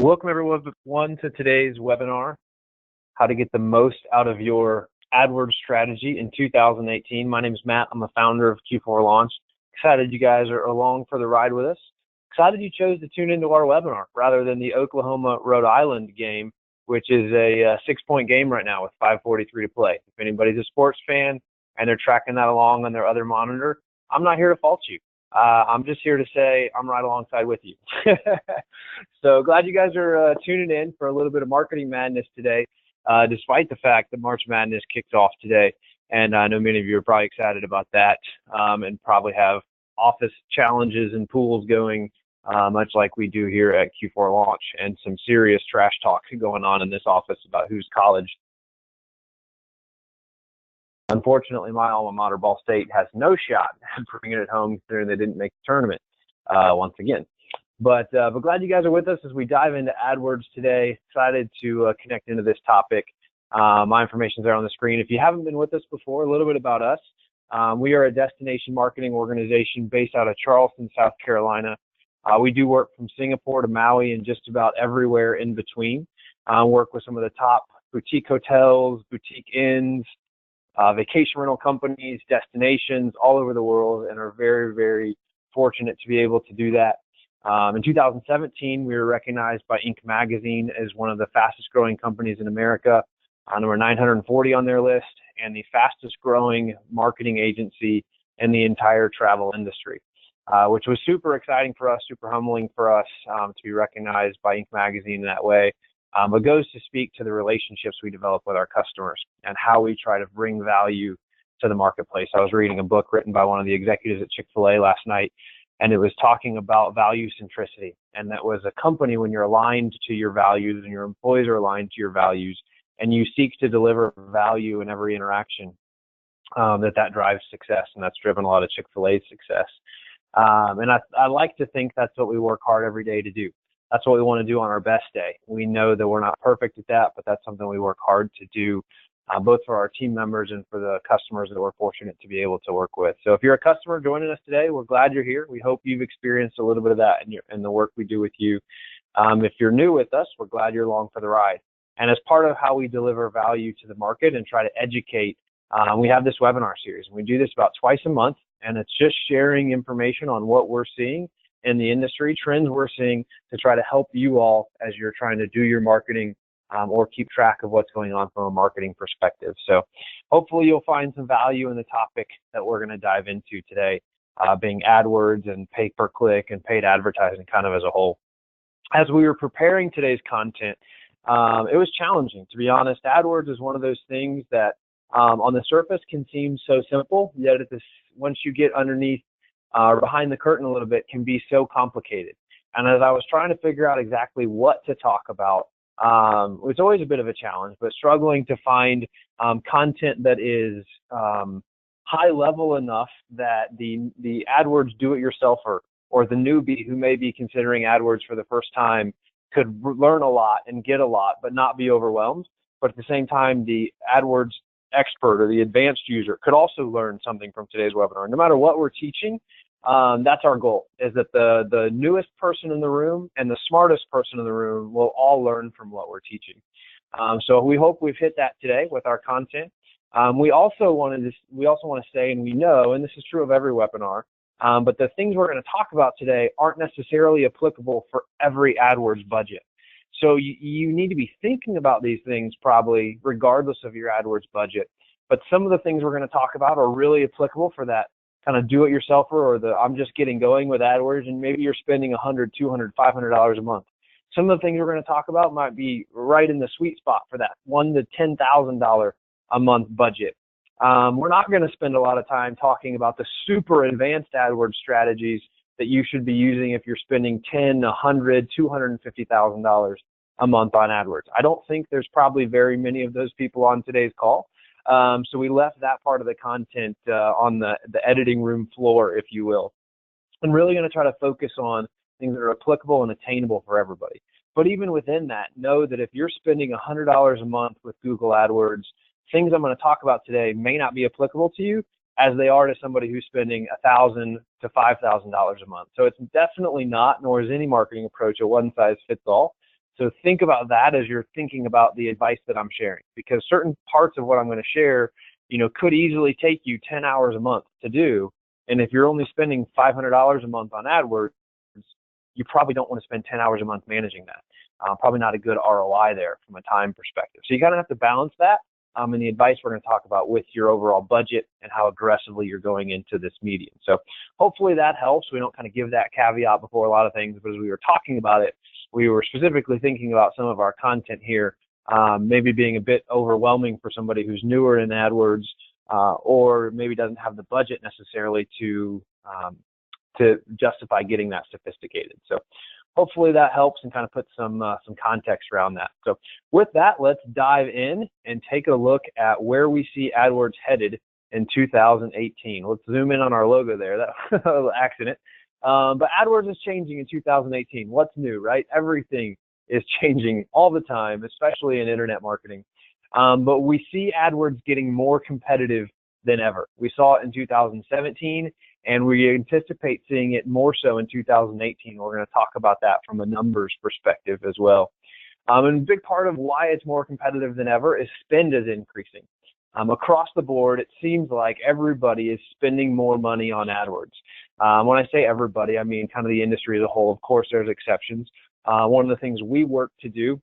Welcome everyone to today's webinar, how to get the most out of your AdWords strategy in 2018. My name is Matt. I'm the founder of Q4 Launch. Excited you guys are along for the ride with us. Excited you chose to tune into our webinar rather than the Oklahoma-Rhode Island game, which is a 6-point game right now with 5:43 to play. If anybody's a sports fan and they're tracking that along on their other monitor, I'm not here to fault you. I'm just here to say I'm right alongside with you. So glad you guys are tuning in for a little bit of marketing madness today, despite the fact that March Madness kicked off today. And I know many of you are probably excited about that and probably have office challenges and pools going, much like we do here at Q4 Launch, and some serious trash talk going on in this office about whose college. Unfortunately, my alma mater, Ball State, has no shot at bringing it home, considering they didn't make the tournament once again. But glad you guys are with us as we dive into AdWords today. Excited to connect into this topic. My information is there on the screen. If you haven't been with us before, a little bit about us. We are a destination marketing organization based out of Charleston, South Carolina. We do work from Singapore to Maui and just about everywhere in between. Work with some of the top boutique hotels, boutique inns, vacation rental companies, destinations all over the world, and are very, very fortunate to be able to do that. In 2017, we were recognized by Inc. magazine as one of the fastest growing companies in America, number 940 on their list, and the fastest growing marketing agency in the entire travel industry, which was super exciting for us, super humbling for us to be recognized by Inc. magazine in that way. But goes to speak to the relationships we develop with our customers and how we try to bring value to the marketplace. I was reading a book written by one of the executives at Chick-fil-A last night, and it was talking about value centricity. And that was a company, when you're aligned to your values and your employees are aligned to your values, and you seek to deliver value in every interaction, that drives success. And that's driven a lot of Chick-fil-A's success. And I like to think that's what we work hard every day to do. That's what we want to do on our best day. We know that we're not perfect at that, but that's something we work hard to do, both for our team members and for the customers that we're fortunate to be able to work with. So if you're a customer joining us today, we're glad you're here. We hope you've experienced a little bit of that in the work we do with you. If you're new with us, we're glad you're along for the ride. And as part of how we deliver value to the market and try to educate, we have this webinar series. And we do this about twice a month, and it's just sharing information on what we're seeing in the industry, trends we're seeing, to try to help you all as you're trying to do your marketing or keep track of what's going on from a marketing perspective. So hopefully you'll find some value in the topic that we're going to dive into today, being AdWords and pay-per-click and paid advertising kind of as a whole. As we were preparing today's content, it was challenging, to be honest. AdWords is one of those things that on the surface can seem so simple, yet once you get underneath behind the curtain a little bit, can be so complicated. And as I was trying to figure out exactly what to talk about, it's always a bit of a challenge, but struggling to find content that is high level enough that the AdWords do-it-yourselfer or the newbie who may be considering AdWords for the first time could learn a lot and get a lot, but not be overwhelmed. But at the same time, the AdWords expert or the advanced user could also learn something from today's webinar. No matter what we're teaching, that's our goal, is that the newest person in the room and the smartest person in the room will all learn from what we're teaching. So we hope we've hit that today with our content. We also want to say, and we know, and this is true of every webinar, but the things we're going to talk about today aren't necessarily applicable for every AdWords budget. So you need to be thinking about these things probably regardless of your AdWords budget. But some of the things we're going to talk about are really applicable for that kind of do-it-yourselfer or the I'm just getting going with AdWords, and maybe you're spending $100, $200, $500 a month. Some of the things we're going to talk about might be right in the sweet spot for that $1,000 to $10,000 a month budget. We're not going to spend a lot of time talking about the super advanced AdWords strategies that you should be using if you're spending $10,000, $100,000, $250,000 a month on AdWords. I don't think there's probably very many of those people on today's call. So we left that part of the content on the editing room floor, if you will. I'm really going to try to focus on things that are applicable and attainable for everybody. But even within that, know that if you're spending $100 a month with Google AdWords, things I'm going to talk about today may not be applicable to you as they are to somebody who's spending $1,000 to $5,000 a month. So it's definitely not, nor is any marketing approach a one-size-fits-all. So think about that as you're thinking about the advice that I'm sharing, because certain parts of what I'm going to share, could easily take you 10 hours a month to do. And if you're only spending $500 a month on AdWords, you probably don't want to spend 10 hours a month managing that. Probably not a good ROI there from a time perspective. So you kind of have to balance that and the advice we're going to talk about with your overall budget and how aggressively you're going into this medium. So hopefully that helps. We don't kind of give that caveat before a lot of things, but as we were talking about it, we were specifically thinking about some of our content here maybe being a bit overwhelming for somebody who's newer in AdWords or maybe doesn't have the budget necessarily to justify getting that sophisticated. So hopefully that helps and kind of put some context around that. So with that, let's dive in and take a look at where we see AdWords headed in 2018. Let's zoom in on our logo there. That was an accident. But AdWords is changing in 2018. What's new, right? Everything is changing all the time, especially in internet marketing. But we see AdWords getting more competitive than ever. We saw it in 2017, and we anticipate seeing it more so in 2018. We're going to talk about that from a numbers perspective as well. And a big part of why it's more competitive than ever is spend is increasing. Across the board, it seems like everybody is spending more money on AdWords. When I say everybody, I mean kind of the industry as a whole. Of course, there's exceptions. One of the things we work to do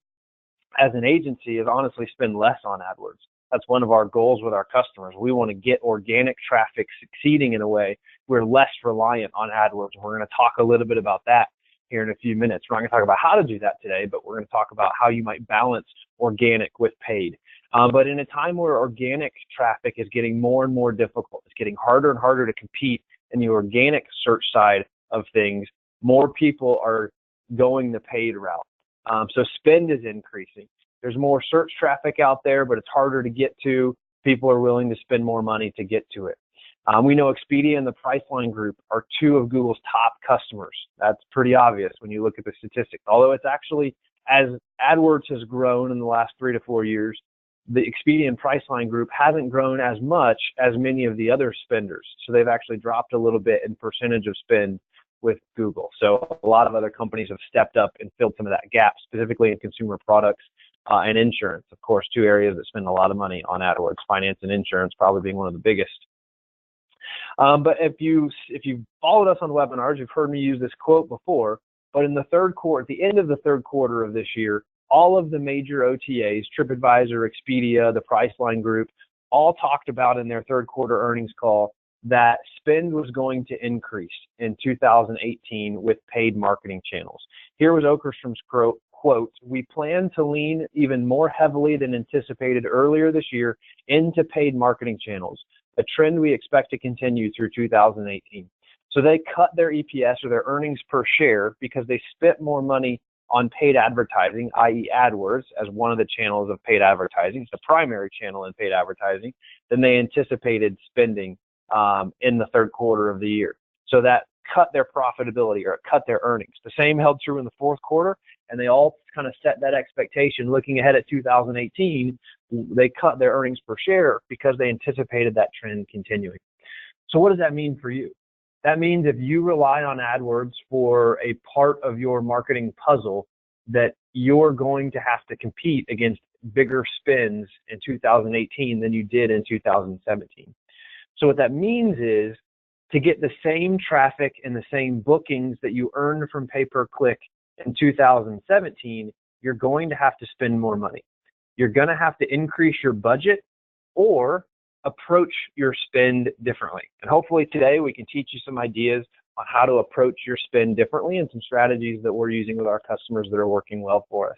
as an agency is honestly spend less on AdWords. That's one of our goals with our customers. We want to get organic traffic succeeding in a way we're less reliant on AdWords. We're going to talk a little bit about that here in a few minutes. We're not going to talk about how to do that today, but we're going to talk about how you might balance organic with paid. But in a time where organic traffic is getting more and more difficult, it's getting harder and harder to compete in the organic search side of things, more people are going the paid route. So spend is increasing. There's more search traffic out there, but it's harder to get to. People are willing to spend more money to get to it. We know Expedia and the Priceline Group are two of Google's top customers. That's pretty obvious when you look at the statistics. Although it's actually, as AdWords has grown in the last 3 to 4 years, the Expedia and Priceline Group hasn't grown as much as many of the other spenders. So they've actually dropped a little bit in percentage of spend with Google. So a lot of other companies have stepped up and filled some of that gap, specifically in consumer products and insurance. Of course, two areas that spend a lot of money on AdWords, finance and insurance probably being one of the biggest. But if you followed us on webinars, you've heard me use this quote before, but in the third quarter, at the end of the third quarter of this year, all of the major OTAs, TripAdvisor, Expedia, the Priceline Group, all talked about in their third quarter earnings call that spend was going to increase in 2018 with paid marketing channels. Here was Okerstrom's quote, "We plan to lean even more heavily than anticipated earlier this year into paid marketing channels, a trend we expect to continue through 2018. So they cut their EPS or their earnings per share because they spent more money on paid advertising, i.e. AdWords, as one of the channels of paid advertising. It's the primary channel in paid advertising than they anticipated spending in the third quarter of the year. So that cut their profitability or it cut their earnings. The same held true in the fourth quarter, and they all kind of set that expectation looking ahead at 2018. They cut their earnings per share because they anticipated that trend continuing. So what does that mean for you? That means if you rely on AdWords for a part of your marketing puzzle, that you're going to have to compete against bigger spends in 2018 than you did in 2017. So what that means is to get the same traffic and the same bookings that you earned from pay-per-click in 2017, you're going to have to spend more money. You're going to have to increase your budget or approach your spend differently. And hopefully today we can teach you some ideas on how to approach your spend differently and some strategies that we're using with our customers that are working well for us.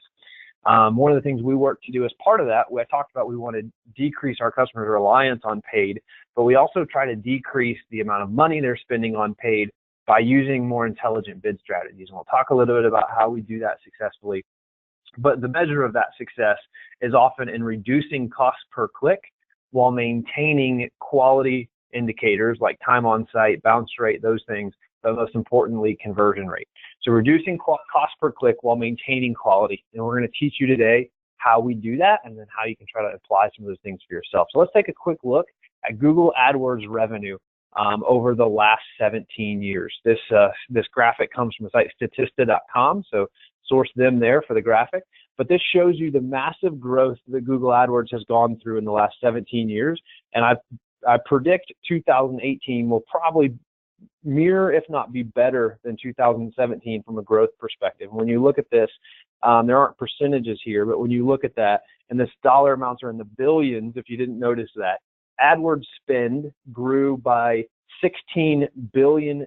One of the things we work to do as part of that, I talked about we want to decrease our customers' reliance on paid, but we also try to decrease the amount of money they're spending on paid by using more intelligent bid strategies. And we'll talk a little bit about how we do that successfully. But the measure of that success is often in reducing cost per click while maintaining quality indicators like time on site, bounce rate, those things, but most importantly, conversion rate. So reducing cost per click while maintaining quality. And we're going to teach you today how we do that and then how you can try to apply some of those things for yourself. So let's take a quick look at Google AdWords revenue over the last 17 years. This graphic comes from the site statista.com. So source them there for the graphic. But this shows you the massive growth that Google AdWords has gone through in the last 17 years. And I predict 2018 will probably mirror, if not be better than 2017 from a growth perspective. When you look at this, there aren't percentages here, but when you look at that, and this dollar amounts are in the billions, if you didn't notice that, AdWords spend grew by $16 billion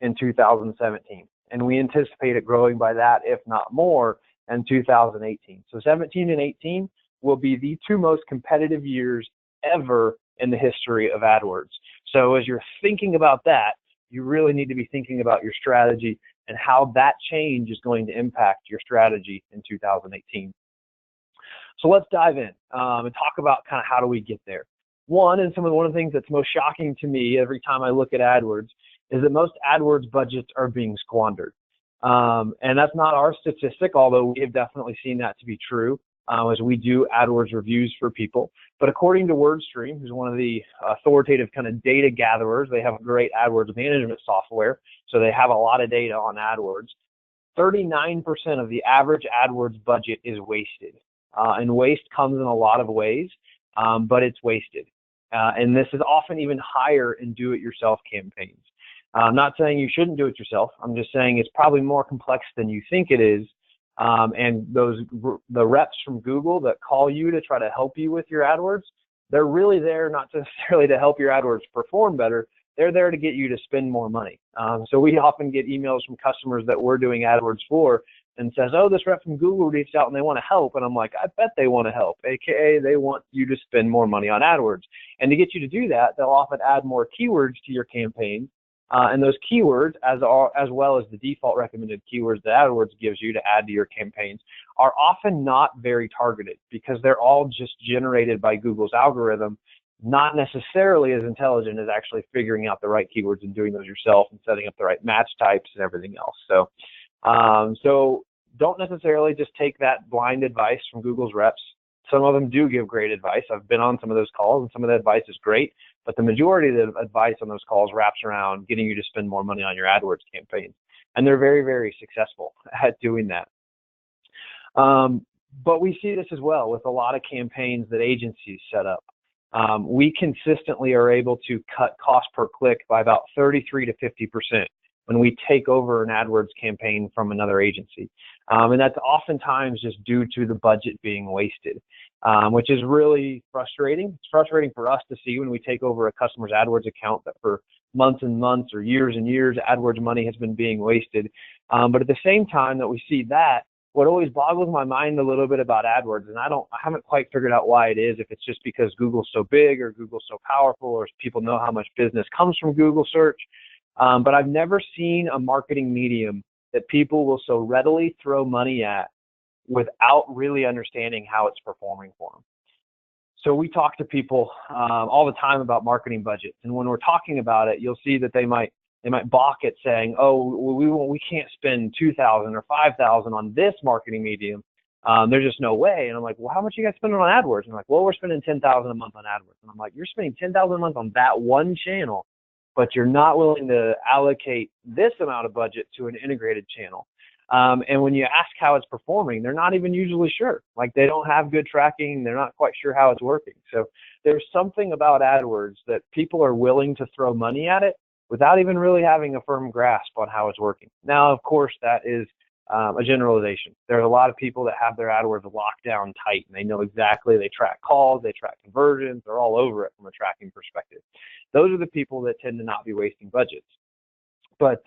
in 2017. And we anticipate it growing by that, if not more, in 2018. So 17 and 18 will be the two most competitive years ever in the history of AdWords. So as you're thinking about that, you really need to be thinking about your strategy and how that change is going to impact your strategy in 2018. So let's dive in and talk about kind of how do we get there. One of the things that's most shocking to me every time I look at AdWords is that most AdWords budgets are being squandered. And that's not our statistic, although we have definitely seen that to be true as we do AdWords reviews for people. But according to WordStream, who's one of the authoritative kind of data gatherers, they have a great AdWords management software, so they have a lot of data on AdWords. 39% of the average AdWords budget is wasted. And waste comes in a lot of ways, but it's wasted. And this is often even higher in do-it-yourself campaigns. I'm not saying you shouldn't do it yourself. I'm just saying it's probably more complex than you think it is. And the reps from Google that call you to try to help you with your AdWords, they're really there not necessarily to help your AdWords perform better. They're there to get you to spend more money. So we often get emails from customers that we're doing AdWords for and says, oh, this rep from Google reached out and they want to help. And I'm like, I bet they want to help, AKA they want you to spend more money on AdWords. And to get you to do that, they'll often add more keywords to your campaign. And those keywords, as well as the default recommended keywords that AdWords gives you to add to your campaigns, are often not very targeted because they're all just generated by Google's algorithm, not necessarily as intelligent as actually figuring out the right keywords and doing those yourself and setting up the right match types and everything else. So don't necessarily just take that blind advice from Google's reps. Some of them do give great advice. I've been on some of those calls and some of the advice is great, but the majority of the advice on those calls wraps around getting you to spend more money on your AdWords campaigns. And they're very, very successful at doing that. But we see this as well with a lot of campaigns that agencies set up. We consistently are able to cut cost per click by about 33 to 50% when we take over an AdWords campaign from another agency. And that's oftentimes just due to the budget being wasted, which is really frustrating. It's frustrating for us to see when we take over a customer's AdWords account that for months and months or years and years, AdWords money has been being wasted. But at the same time that we see that, what always boggles my mind a little bit about AdWords, and I haven't quite figured out why it is, if it's just because Google's so big or Google's so powerful or people know how much business comes from Google search. But I've never seen a marketing medium that people will so readily throw money at without really understanding how it's performing for them. So we talk to people all the time about marketing budgets, and when we're talking about it, you'll see that they might balk at saying, "Oh, we can't spend $2,000 or $5,000 on this marketing medium. There's just no way." And I'm like, "Well, how much you guys spending on AdWords?" And I'm like, "Well, we're spending $10,000 a month on AdWords." And I'm like, "You're spending $10,000 a month on that one channel, but you're not willing to allocate this amount of budget to an integrated channel." And when you ask how it's performing, they're not even usually sure. Like, they don't have good tracking. They're not quite sure how it's working. So there's something about AdWords that people are willing to throw money at it without even really having a firm grasp on how it's working. Now, of course, that is a generalization. There's a lot of people that have their AdWords locked down tight, and they know exactly, they track calls, they track conversions, they're all over it from a tracking perspective. Those are the people that tend to not be wasting budgets. But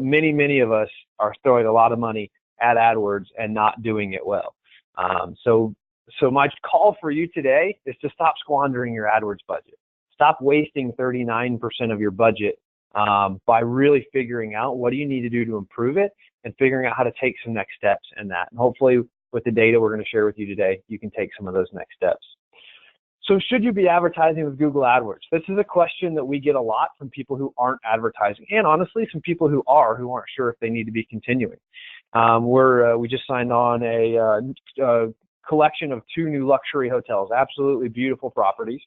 many, many of us are throwing a lot of money at AdWords and not doing it well. So my call for you today is to stop squandering your AdWords budget. Stop wasting 39% of your budget by really figuring out what do you need to do to improve it and figuring out how to take some next steps in that. And hopefully with the data we're going to share with you today, you can take some of those next steps. So should you be advertising with Google AdWords? This is a question that we get a lot from people who aren't advertising, and honestly, some people who aren't sure if they need to be continuing. We just signed on a collection of 2 new luxury hotels, absolutely beautiful properties.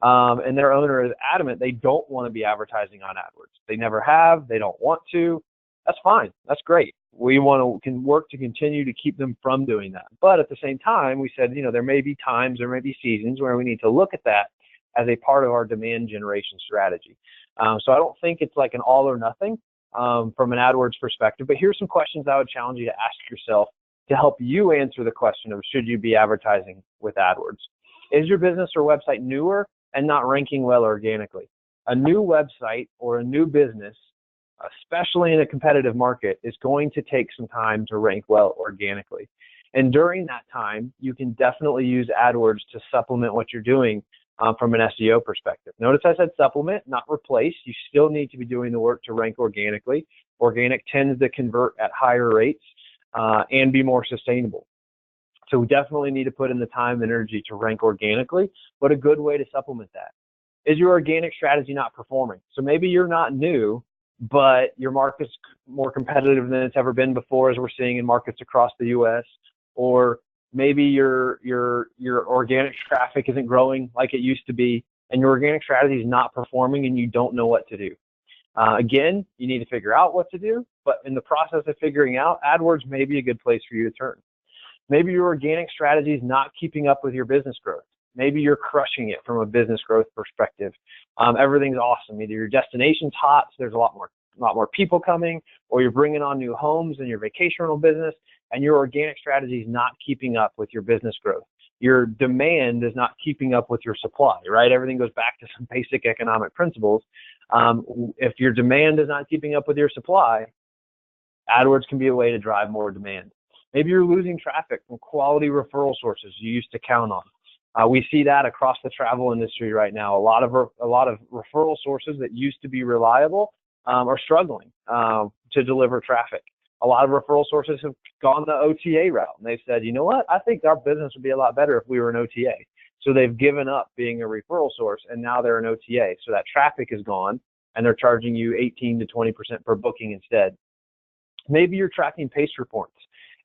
And their owner is adamant they don't want to be advertising on AdWords. They never have, they don't want to. That's fine, that's great. We want to work to continue to keep them from doing that. But at the same time, we said, there may be times, there may be seasons where we need to look at that as a part of our demand generation strategy. So I don't think it's like an all or nothing from an AdWords perspective, but here's some questions I would challenge you to ask yourself to help you answer the question of should you be advertising with AdWords. Is your business or website newer and not ranking well organically? A new website or a new business, especially in a competitive market, is going to take some time to rank well organically. And during that time, you can definitely use AdWords to supplement what you're doing from an SEO perspective. Notice I said supplement, not replace. You still need to be doing the work to rank organically. Organic tends to convert at higher rates and be more sustainable. So we definitely need to put in the time and energy to rank organically, but a good way to supplement that. Is your organic strategy not performing? So maybe you're not new, but your market's more competitive than it's ever been before, as we're seeing in markets across the U.S., or maybe your organic traffic isn't growing like it used to be, and your organic strategy is not performing and you don't know what to do. Again, you need to figure out what to do, but in the process of figuring out, AdWords may be a good place for you to turn. Maybe your organic strategy is not keeping up with your business growth. Maybe you're crushing it from a business growth perspective. Everything's awesome. Either your destination's hot, so there's a lot more people coming, or you're bringing on new homes in your vacation rental business, and your organic strategy is not keeping up with your business growth. Your demand is not keeping up with your supply, right? Everything goes back to some basic economic principles. If your demand is not keeping up with your supply, AdWords can be a way to drive more demand. Maybe you're losing traffic from quality referral sources you used to count on. We see that across the travel industry right now. A lot of referral sources that used to be reliable are struggling to deliver traffic. A lot of referral sources have gone the OTA route, and they've said, you know what, I think our business would be a lot better if we were an OTA. So they've given up being a referral source, and now they're an OTA. So that traffic is gone, and they're charging you 18 to 20% per booking instead. Maybe you're tracking pace reports,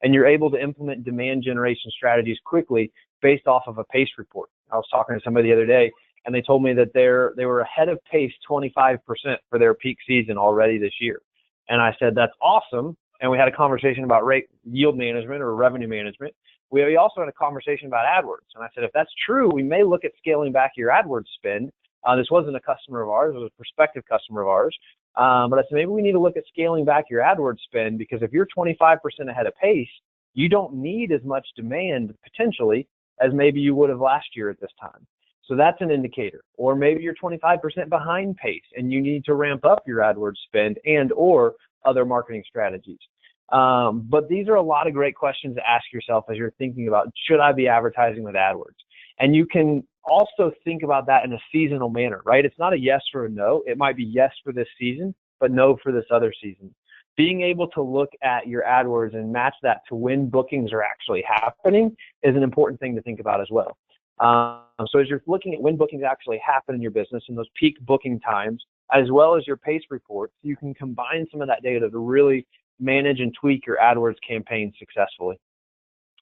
and you're able to implement demand generation strategies quickly based off of a pace report. I was talking to somebody the other day, and they told me that they were ahead of pace 25% for their peak season already this year. And I said, that's awesome. And we had a conversation about yield management or revenue management. We also had a conversation about AdWords. And I said, if that's true, we may look at scaling back your AdWords spend. This wasn't a customer of ours, it was a prospective customer of ours. But I said, maybe we need to look at scaling back your AdWords spend, because if you're 25% ahead of pace, you don't need as much demand potentially as maybe you would have last year at this time. So that's an indicator. Or maybe you're 25% behind pace and you need to ramp up your AdWords spend and or other marketing strategies. But these are a lot of great questions to ask yourself as you're thinking about, should I be advertising with AdWords? And you can also think about that in a seasonal manner, right? It's not a yes or a no. It might be yes for this season, but no for this other season. Being able to look at your AdWords and match that to when bookings are actually happening is an important thing to think about as well. So as you're looking at when bookings actually happen in your business and those peak booking times, as well as your pace reports, you can combine some of that data to really manage and tweak your AdWords campaign successfully.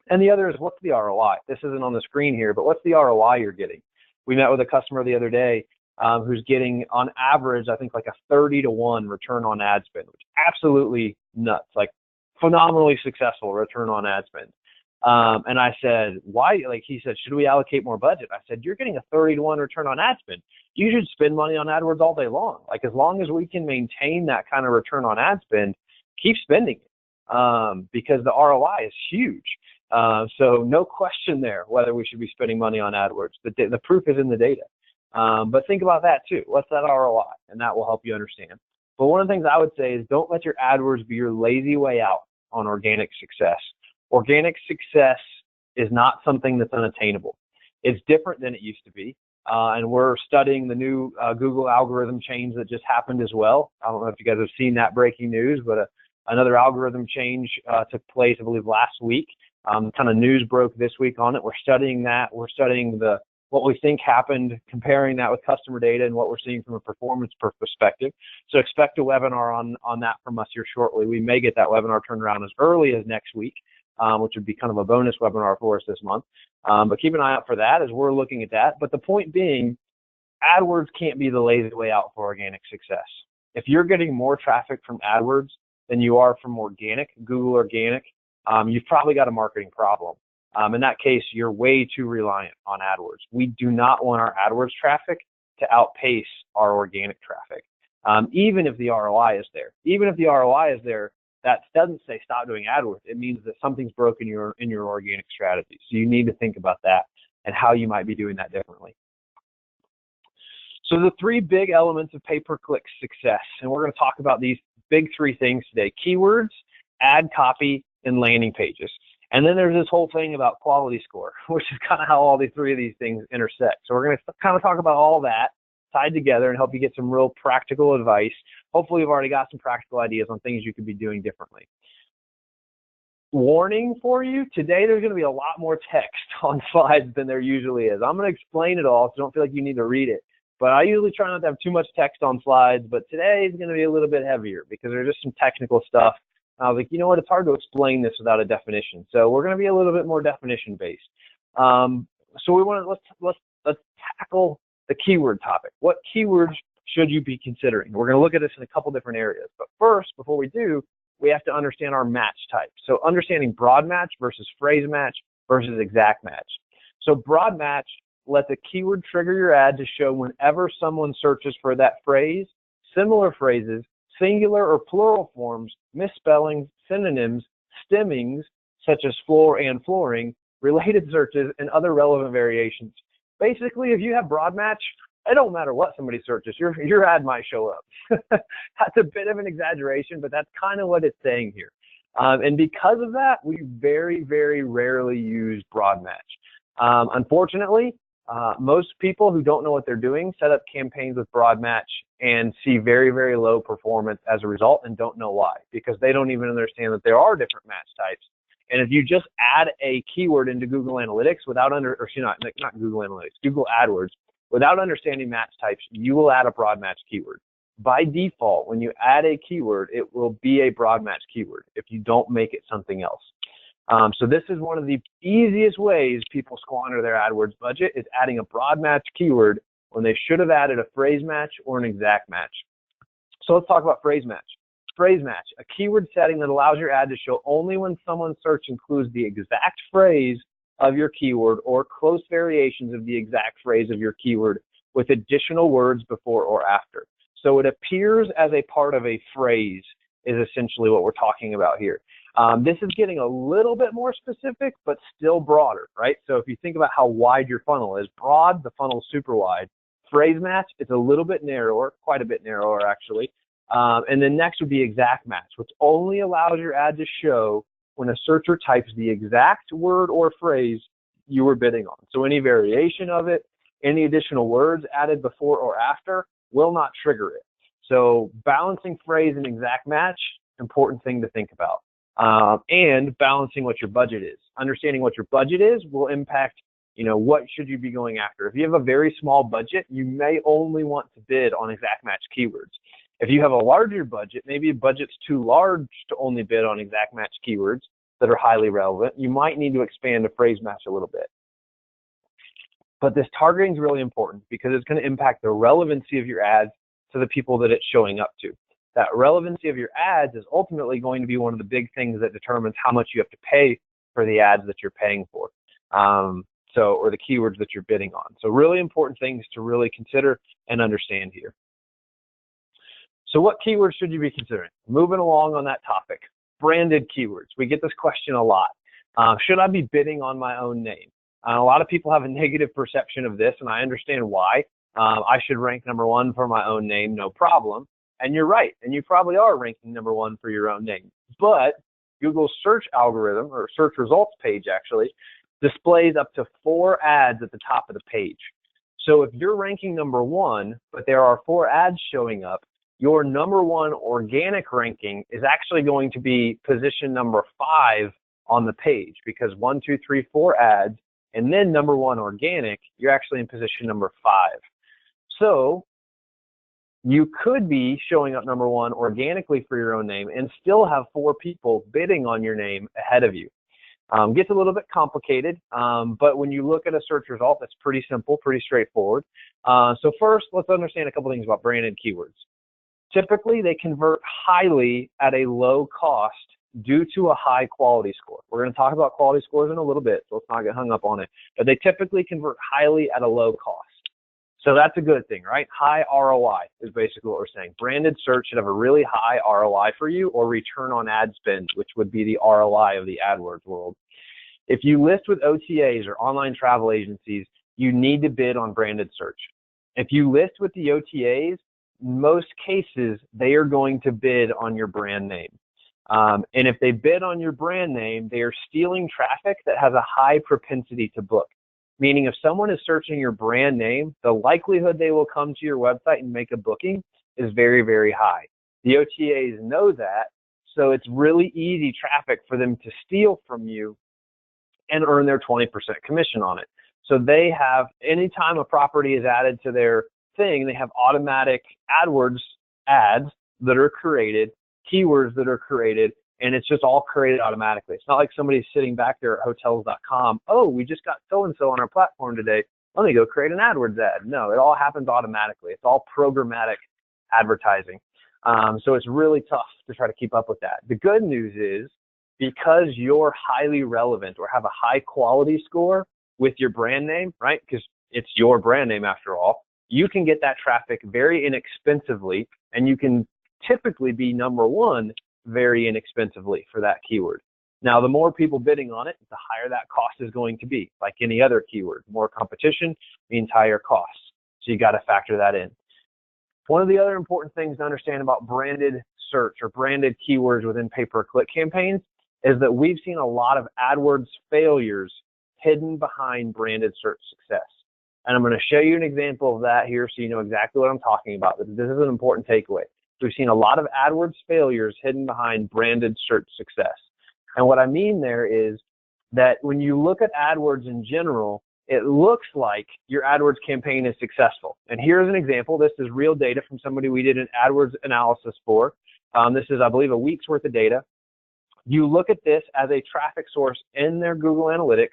And the other is, what's the ROI? This isn't on the screen here, but what's the ROI you're getting? We met with a customer the other day who's getting, on average, I think like a 30-to-1 return on ad spend, which is absolutely nuts, like phenomenally successful return on ad spend. And I said, why? Like he said, should we allocate more budget? I said, you're getting a 30-to-1 return on ad spend. You should spend money on AdWords all day long. Like as long as we can maintain that kind of return on ad spend, keep spending it because the ROI is huge. So no question there whether we should be spending money on AdWords. The proof is in the data. But think about that too. What's that ROI? And that will help you understand. But one of the things I would say is don't let your AdWords be your lazy way out on organic success. Organic success is not something that's unattainable. It's different than it used to be. And we're studying the new Google algorithm change that just happened as well. I don't know if you guys have seen that breaking news, but another algorithm change took place, I believe, last week. Kind of news broke this week on it. We're studying that. We're studying what we think happened, comparing that with customer data and what we're seeing from a performance perspective. So expect a webinar on that from us here shortly. We may get that webinar turned around as early as next week, which would be kind of a bonus webinar for us this month. But keep an eye out for that as we're looking at that. But the point being, AdWords can't be the lazy way out for organic success. If you're getting more traffic from AdWords than you are from organic, Google organic, you've probably got a marketing problem. In that case, you're way too reliant on AdWords. We do not want our AdWords traffic to outpace our organic traffic, even if the ROI is there. Even if the ROI is there, that doesn't say stop doing AdWords. It means that something's broken in your organic strategy. So you need to think about that and how you might be doing that differently. So the three big elements of pay-per-click success, and we're going to talk about these big three things today: keywords, ad copy, and landing pages. And then there's this whole thing about quality score, which is kind of how all these three of these things intersect. So we're going to kind of talk about all that tied together and help you get some real practical advice. Hopefully you've already got some practical ideas on things you could be doing differently. Warning for you, today there's going to be a lot more text on slides than there usually is. I'm going to explain it all, so don't feel like you need to read it. But I usually try not to have too much text on slides, but today is going to be a little bit heavier because there's just some technical stuff. I was like, you know what, it's hard to explain this without a definition. So we're going to be a little bit more definition based. So we want to, let's tackle the keyword topic. What keywords should you be considering? We're going to look at this in a couple different areas. But first, before we do, we have to understand our match type. So understanding broad match versus phrase match versus exact match. So broad match lets a keyword trigger your ad to show whenever someone searches for that phrase, similar phrases, singular or plural forms, misspellings, synonyms, stemmings, such as floor and flooring, related searches, and other relevant variations. Basically, if you have broad match, it don't matter what somebody searches, your ad might show up. That's a bit of an exaggeration, but that's kind of what it's saying here. And because of that, we very, very rarely use broad match. Unfortunately, most people who don't know what they're doing set up campaigns with broad match and see very, very low performance as a result and don't know why, because they don't even understand that there are different match types. And if you just add a keyword into Google Analytics without not Google Analytics, Google AdWords, without understanding match types, you will add a broad match keyword. By default, when you add a keyword, it will be a broad match keyword if you don't make it something else. So this is one of the easiest ways people squander their AdWords budget, is adding a broad match keyword when they should have added a phrase match or an exact match. So let's talk about phrase match. Phrase match, a keyword setting that allows your ad to show only when someone's search includes the exact phrase of your keyword or close variations of the exact phrase of your keyword with additional words before or after. So it appears as a part of a phrase is essentially what we're talking about here. This is getting a little bit more specific, but still broader, right? So if you think about how wide your funnel is, broad, the funnel's super wide. Phrase match, it's a little bit narrower, quite a bit narrower actually. And then next would be exact match, which only allows your ad to show when a searcher types the exact word or phrase you were bidding on. So any variation of it, any additional words added before or after will not trigger it. So balancing phrase and exact match, important thing to think about. And balancing what your budget is. Understanding what your budget is will impact, what should you be going after. If you have a very small budget, you may only want to bid on exact match keywords. If you have a larger budget, maybe a budget's too large to only bid on exact match keywords that are highly relevant, you might need to expand a phrase match a little bit. But this targeting is really important because it's going to impact the relevancy of your ads to the people that it's showing up to. That relevancy of your ads is ultimately going to be one of the big things that determines how much you have to pay for the ads that you're paying for, or the keywords that you're bidding on. So really important things to really consider and understand here. So what keywords should you be considering? Moving along on that topic, branded keywords. We get this question a lot. Should I be bidding on my own name? A lot of people have a negative perception of this, and I understand why. I should rank #1 for my own name, no problem. And you're right, and you probably are ranking #1 for your own name. But Google's search algorithm, or search results page actually, displays up to 4 ads at the top of the page. So if you're ranking #1, but there are 4 ads showing up, your #1 organic ranking is actually going to be position #5 on the page, because 1, 2, 3, 4 ads, and then #1 organic, you're actually in position #5. So you could be showing up #1 organically for your own name and still have 4 people bidding on your name ahead of you. Gets a little bit complicated, but when you look at a search result, that's pretty simple, pretty straightforward. So first, let's understand a couple things about branded keywords. Typically, they convert highly at a low cost due to a high quality score. We're going to talk about quality scores in a little bit, so let's not get hung up on it. But they typically convert highly at a low cost. So that's a good thing, right? High ROI is basically what we're saying. Branded search should have a really high ROI for you, or return on ad spend, which would be the ROI of the AdWords world. If you list with OTAs or online travel agencies, you need to bid on branded search. If you list with the OTAs, in most cases, they are going to bid on your brand name. And if they bid on your brand name, they are stealing traffic that has a high propensity to book. Meaning if someone is searching your brand name, the likelihood they will come to your website and make a booking is very, very high. The OTAs know that, so it's really easy traffic for them to steal from you and earn their 20% commission on it. So they have, anytime a property is added to their thing, they have automatic AdWords ads that are created, keywords that are created, and it's just all created automatically. It's not like somebody's sitting back there at hotels.com, oh, we just got so-and-so on our platform today, let me go create an AdWords ad. No, it all happens automatically. It's all programmatic advertising. So it's really tough to try to keep up with that. The good news is, because you're highly relevant or have a high quality score with your brand name, right? Because it's your brand name after all, you can get that traffic very inexpensively, and you can typically be number one very inexpensively for that keyword. Now, the more people bidding on it, the higher that cost is going to be. Like any other keyword, more competition means higher costs. So you got to factor that in. One of the other important things to understand about branded search or branded keywords within pay-per-click campaigns is that we've seen a lot of AdWords failures hidden behind branded search success. And I'm going to show you an example of that here so you know exactly what I'm talking about. This is an important takeaway. We've seen a lot of AdWords failures hidden behind branded search success. And what I mean there is that when you look at AdWords in general, it looks like your AdWords campaign is successful. And here's an example. This is real data from somebody we did an AdWords analysis for. This is, I believe, a week's worth of data. You look at this as a traffic source in their Google Analytics,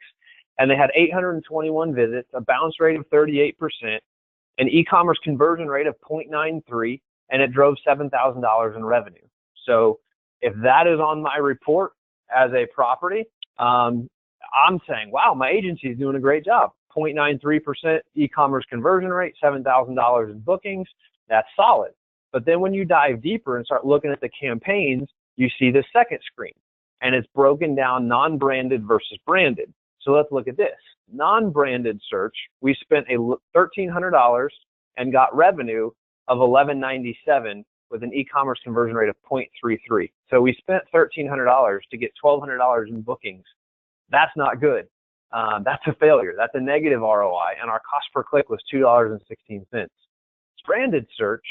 and they had 821 visits, a bounce rate of 38%, an e-commerce conversion rate of 0.93, and it drove $7,000 in revenue. So if that is on my report as a property, I'm saying, wow, my agency is doing a great job. 0.93% e-commerce conversion rate, $7,000 in bookings, that's solid. But then when you dive deeper and start looking at the campaigns, you see the second screen, and it's broken down non-branded versus branded. So let's look at this. Non-branded search, we spent $1,300 and got revenue of $1,197 with an e-commerce conversion rate of 0.33. So we spent $1,300 to get $1,200 in bookings. That's not good. That's a failure. That's a negative ROI, and our cost per click was $2.16. Branded search,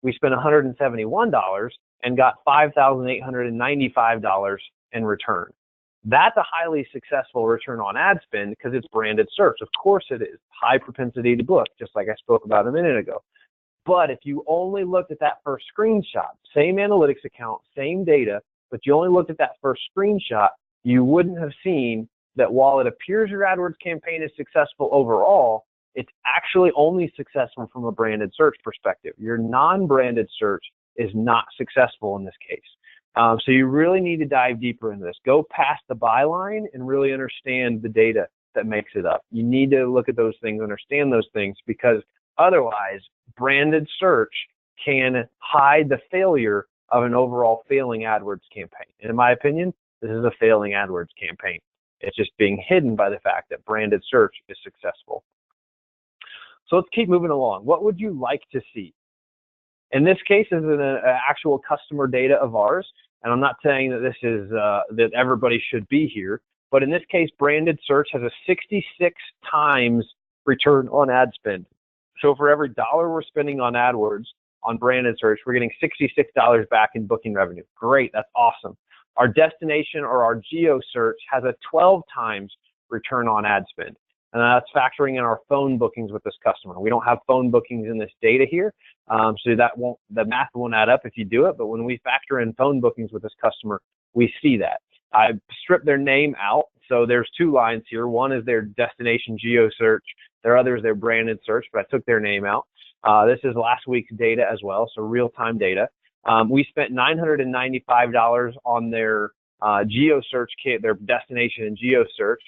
we spent $171 and got $5,895 in return. That's a highly successful return on ad spend because it's branded search. Of course it is. High propensity to book, just like I spoke about a minute ago. But if you only looked at that first screenshot, same analytics account, same data, but you only looked at that first screenshot, you wouldn't have seen that while it appears your AdWords campaign is successful overall, it's actually only successful from a branded search perspective. Your non-branded search is not successful in this case. So you really need to dive deeper into this. Go past the byline and really understand the data that makes it up. You need to look at those things, understand those things, because otherwise branded search can hide the failure of an overall failing AdWords campaign. And in my opinion, this is a failing AdWords campaign. It's just being hidden by the fact that branded search is successful. So let's keep moving along. What would you like to see? In this case, this is an actual customer data of ours, and I'm not saying that this is that everybody should be here, but in this case, branded search has a 66 times return on ad spend. So for every dollar we're spending on AdWords on branded search, we're getting $66 back in booking revenue. Great, that's awesome. Our destination or our geo search has a 12 times return on ad spend. And that's factoring in our phone bookings with this customer. We don't have phone bookings in this data here, so the math won't add up if you do it. But when we factor in phone bookings with this customer, we see that. I stripped their name out, so there's two lines here. One is their destination geo search. Their other is their branded search, but I took their name out. This is last week's data as well, so real-time data. We spent $995 on their geo search kit, their destination and geo search,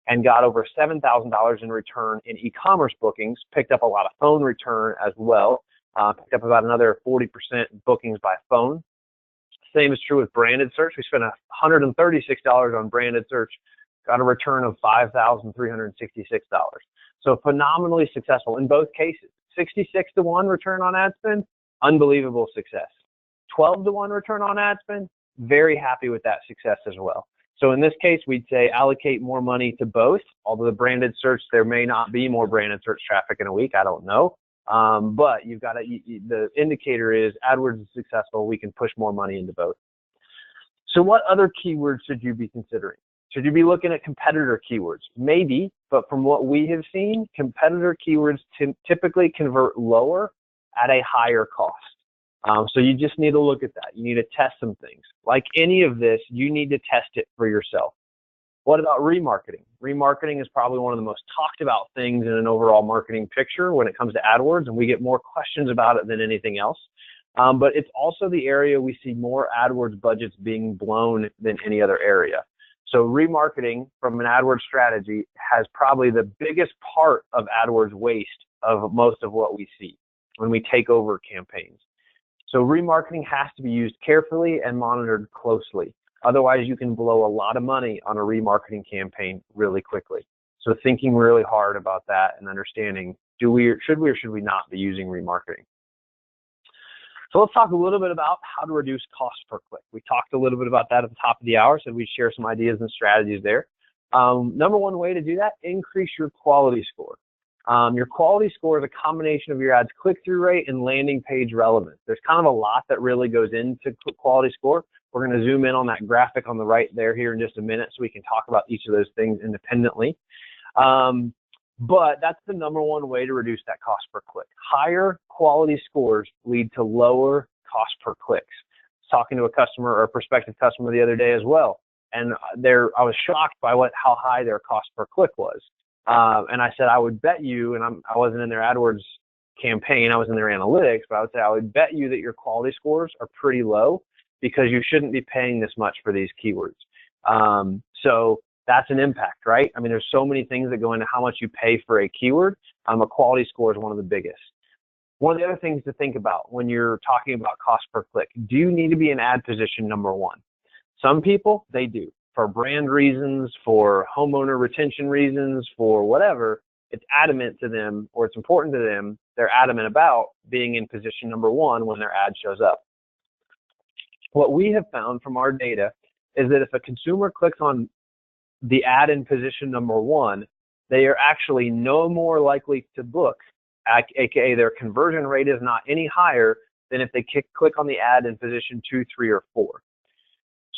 and got over $7,000 in return in e-commerce bookings. Picked up a lot of phone return as well. Picked up about another 40% bookings by phone. Same is true with branded search. We spent $136 on branded search, got a return of $5,366. So phenomenally successful in both cases. 66-to-1 return on ad spend, unbelievable success. 12-to-1 return on ad spend, very happy with that success as well. So in this case, we'd say allocate more money to both. Although the branded search, there may not be more branded search traffic in a week. I don't know. But you've got the indicator is AdWords is successful. We can push more money into both. So what other keywords should you be considering? Should you be looking at competitor keywords? Maybe, but from what we have seen, competitor keywords typically convert lower at a higher cost. So you just need to look at that. You need to test some things. Like any of this, you need to test it for yourself. What about remarketing? Remarketing is probably one of the most talked about things in an overall marketing picture when it comes to AdWords, and we get more questions about it than anything else. But it's also the area we see more AdWords budgets being blown than any other area. So remarketing from an AdWords strategy has probably the biggest part of AdWords waste of most of what we see when we take over campaigns. So remarketing has to be used carefully and monitored closely. Otherwise, you can blow a lot of money on a remarketing campaign really quickly. So thinking really hard about that and understanding, should we or should we not be using remarketing? So let's talk a little bit about how to reduce cost per click. We talked a little bit about that at the top of the hour, so we'd share some ideas and strategies there. Number one way to do that, increase your quality score. Your quality score is a combination of your ad's click-through rate and landing page relevance. There's kind of a lot that really goes into quality score. We're going to zoom in on that graphic on the right there here in just a minute so we can talk about each of those things independently. But that's the number one way to reduce that cost per click. Higher quality scores lead to lower cost per clicks. I was talking to a customer or a prospective customer the other day as well, and I was shocked by how high their cost per click was. And I said, I would bet you, and I wasn't in their AdWords campaign, I was in their analytics, but I would say I would bet you that your quality scores are pretty low because you shouldn't be paying this much for these keywords. So that's an impact, right? I mean, there's so many things that go into how much you pay for a keyword. A quality score is one of the biggest. One of the other things to think about when you're talking about cost per click, do you need to be in ad position number one? Some people, they do. For brand reasons, for homeowner retention reasons, for whatever, it's adamant to them, or it's important to them, they're adamant about being in position number one when their ad shows up. What we have found from our data is that if a consumer clicks on the ad in position number one, they are actually no more likely to book, aka their conversion rate is not any higher than if they click on the ad in position 2, 3, or 4.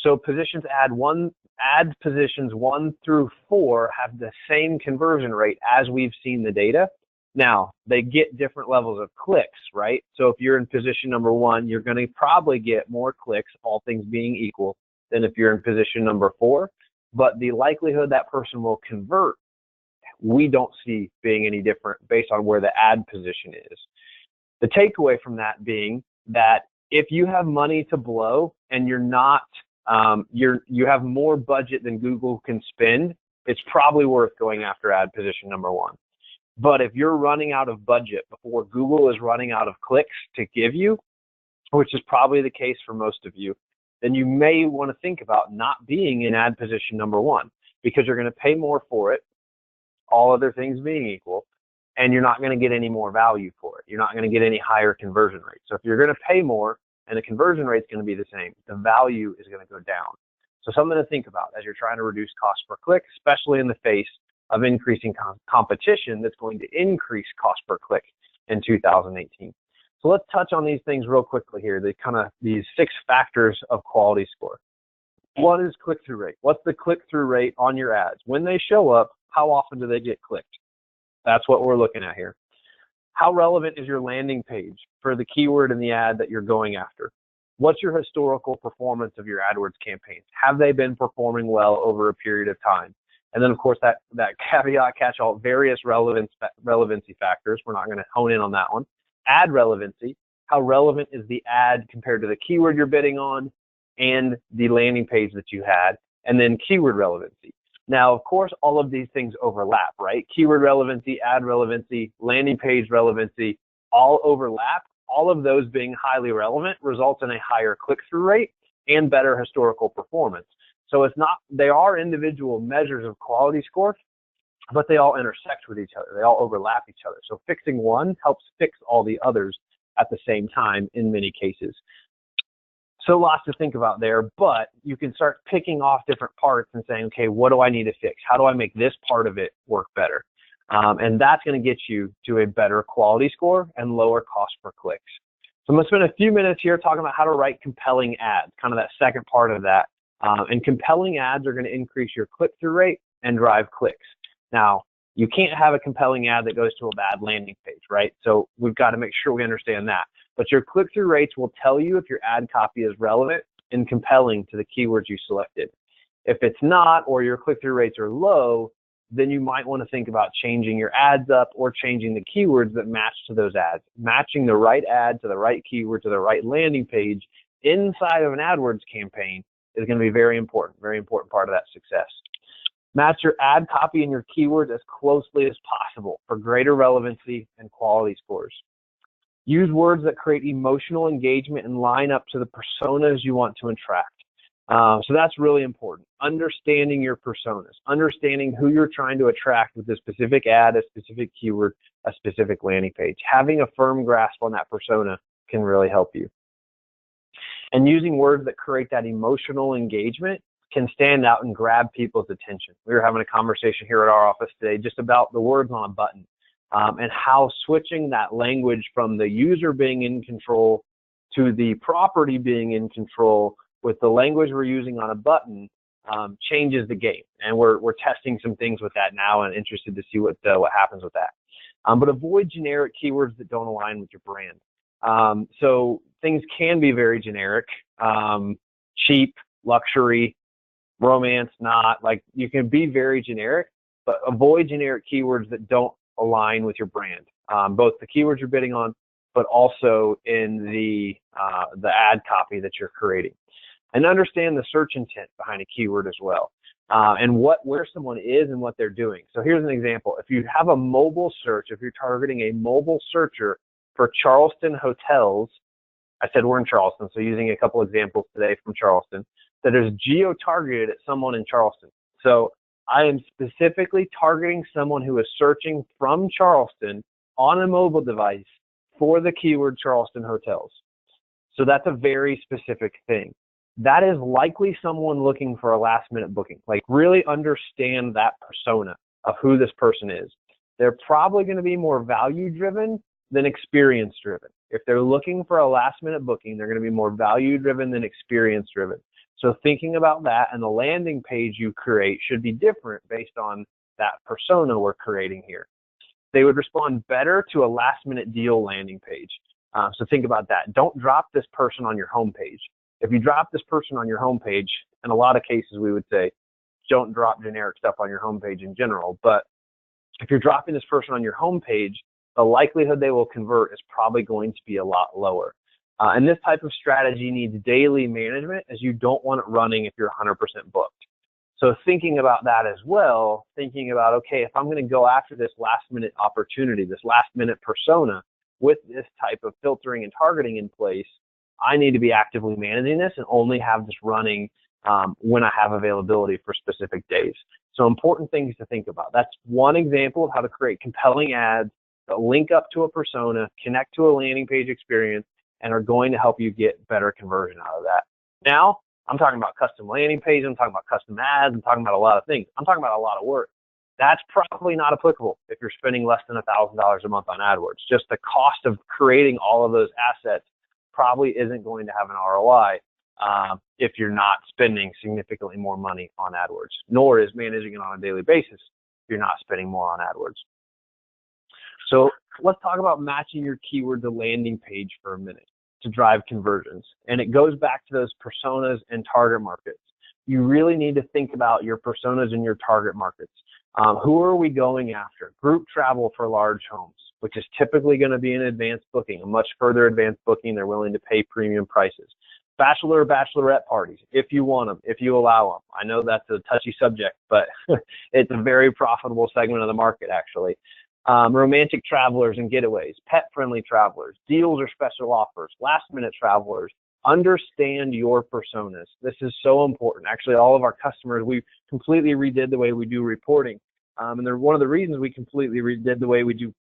So ad positions 1 through 4 have the same conversion rate as we've seen the data. Now, they get different levels of clicks, right? So if you're in position number 1, you're going to probably get more clicks, all things being equal, than if you're in position number 4. But the likelihood that person will convert, we don't see being any different based on where the ad position is. The takeaway from that being that if you have money to blow and you're not, you have more budget than Google can spend, it's probably worth going after ad position number 1. But if you're running out of budget before Google is running out of clicks to give you, which is probably the case for most of you, then you may want to think about not being in ad position number 1 because you're going to pay more for it, all other things being equal, and you're not going to get any more value for it. You're not going to get any higher conversion rate. So if you're going to pay more and the conversion rate is going to be the same, the value is going to go down. So something to think about as you're trying to reduce cost per click, especially in the face of increasing competition that's going to increase cost per click in 2018. So let's touch on these things real quickly here. These 6 factors of quality score. One is click-through rate. What's the click-through rate on your ads? When they show up, how often do they get clicked? That's what we're looking at here. How relevant is your landing page for the keyword in the ad that you're going after? What's your historical performance of your AdWords campaigns? Have they been performing well over a period of time? And then, of course, that caveat catch-all, various relevancy factors. We're not going to hone in on that one. ad relevancy, how relevant is the ad compared to the keyword you're bidding on and the landing page that you had, and then keyword relevancy. Now, of course, all of these things overlap, right? Keyword relevancy, ad relevancy, landing page relevancy, all overlap. All of those being highly relevant results in a higher click-through rate and better historical performance. So it's not, they are individual measures of quality score, but they all intersect with each other. They all overlap each other. So fixing one helps fix all the others at the same time in many cases. So lots to think about there, but you can start picking off different parts and saying, okay, what do I need to fix? How do I make this part of it work better? And that's going to get you to a better quality score and lower cost per clicks. So I'm going to spend a few minutes here talking about how to write compelling ads, kind of that second part of that. And compelling ads are going to increase your click-through rate and drive clicks. Now, you can't have a compelling ad that goes to a bad landing page, right? So we've got to make sure we understand that. But your click-through rates will tell you if your ad copy is relevant and compelling to the keywords you selected. If it's not, or your click-through rates are low, then you might want to think about changing your ads up or changing the keywords that match to those ads. Matching the right ad to the right keyword to the right landing page inside of an AdWords campaign is going to be very important part of that success. Match your ad copy and your keywords as closely as possible for greater relevancy and quality scores. Use words that create emotional engagement and line up to the personas you want to attract. So that's really important. Understanding your personas, understanding who you're trying to attract with a specific ad, a specific keyword, a specific landing page. Having a firm grasp on that persona can really help you. And using words that create that emotional engagement can stand out and grab people's attention. We were having a conversation here at our office today just about the words on a button and how switching that language from the user being in control to the property being in control with the language we're using on a button changes the game. And we're testing some things with that now and interested to see what happens with that. But avoid generic keywords that don't align with your brand. So things can be very generic, cheap, luxury, romance, not. Like, you can be very generic, but avoid generic keywords that don't align with your brand, both the keywords you're bidding on, but also in the ad copy that you're creating. And understand the search intent behind a keyword as well, and where someone is and what they're doing. So here's an example. If you have a mobile search, if you're targeting a mobile searcher for Charleston hotels, I said we're in Charleston, so using a couple examples today from Charleston, that is geo-targeted at someone in Charleston. So I am specifically targeting someone who is searching from Charleston on a mobile device for the keyword Charleston hotels. So that's a very specific thing. That is likely someone looking for a last-minute booking. Like, really understand that persona of who this person is. They're probably going to be more value-driven than experience-driven. If they're looking for a last-minute booking, they're going to be more value-driven than experience-driven. So thinking about that, and the landing page you create should be different based on that persona we're creating here. They would respond better to a last-minute deal landing page. So think about that. Don't drop this person on your homepage. If you drop this person on your homepage, in a lot of cases we would say, don't drop generic stuff on your homepage in general. But if you're dropping this person on your homepage, the likelihood they will convert is probably going to be a lot lower. And this type of strategy needs daily management, as you don't want it running if you're 100% booked. So thinking about that as well, thinking about, okay, if I'm going to go after this last-minute opportunity, this last-minute persona with this type of filtering and targeting in place, I need to be actively managing this and only have this running when I have availability for specific days. So important things to think about. That's one example of how to create compelling ads that link up to a persona, connect to a landing page experience, and are going to help you get better conversion out of that. Now, I'm talking about custom landing pages, I'm talking about custom ads, I'm talking about a lot of things. I'm talking about a lot of work. That's probably not applicable if you're spending less than $1,000 a month on AdWords. Just the cost of creating all of those assets probably isn't going to have an ROI if you're not spending significantly more money on AdWords, nor is managing it on a daily basis if you're not spending more on AdWords. So let's talk about matching your keyword to landing page for a minute to drive conversions. And it goes back to those personas and target markets. You really need to think about your personas and your target markets. Who are we going after? Group travel for large homes. which is typically going to be an advanced booking, a much further advanced booking. They're willing to pay premium prices. Bachelor or bachelorette parties, if you want them, if you allow them. I know that's a touchy subject, but it's a very profitable segment of the market, actually. Romantic travelers and getaways, pet-friendly travelers, deals or special offers, last-minute travelers. Understand your personas. This is so important. Actually, all of our customers, we completely redid the way we do reporting. And one of the reasons we completely redid the way we do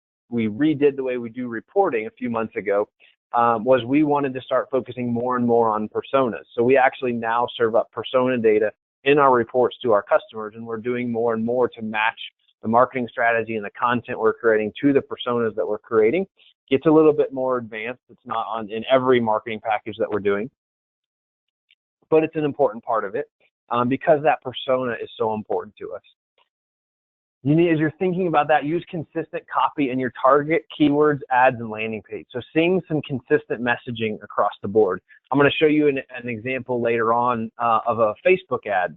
reporting a few months ago was we wanted to start focusing more and more on personas. So we actually now serve up persona data in our reports to our customers, and we're doing more and more to match the marketing strategy and the content we're creating to the personas that we're creating. Gets a little bit more advanced. It's not in every marketing package that we're doing, but it's an important part of it because that persona is so important to us. You need, as you're thinking about that, use consistent copy in your target keywords, ads, and landing page. So seeing some consistent messaging across the board. I'm going to show you an example later on of a Facebook ad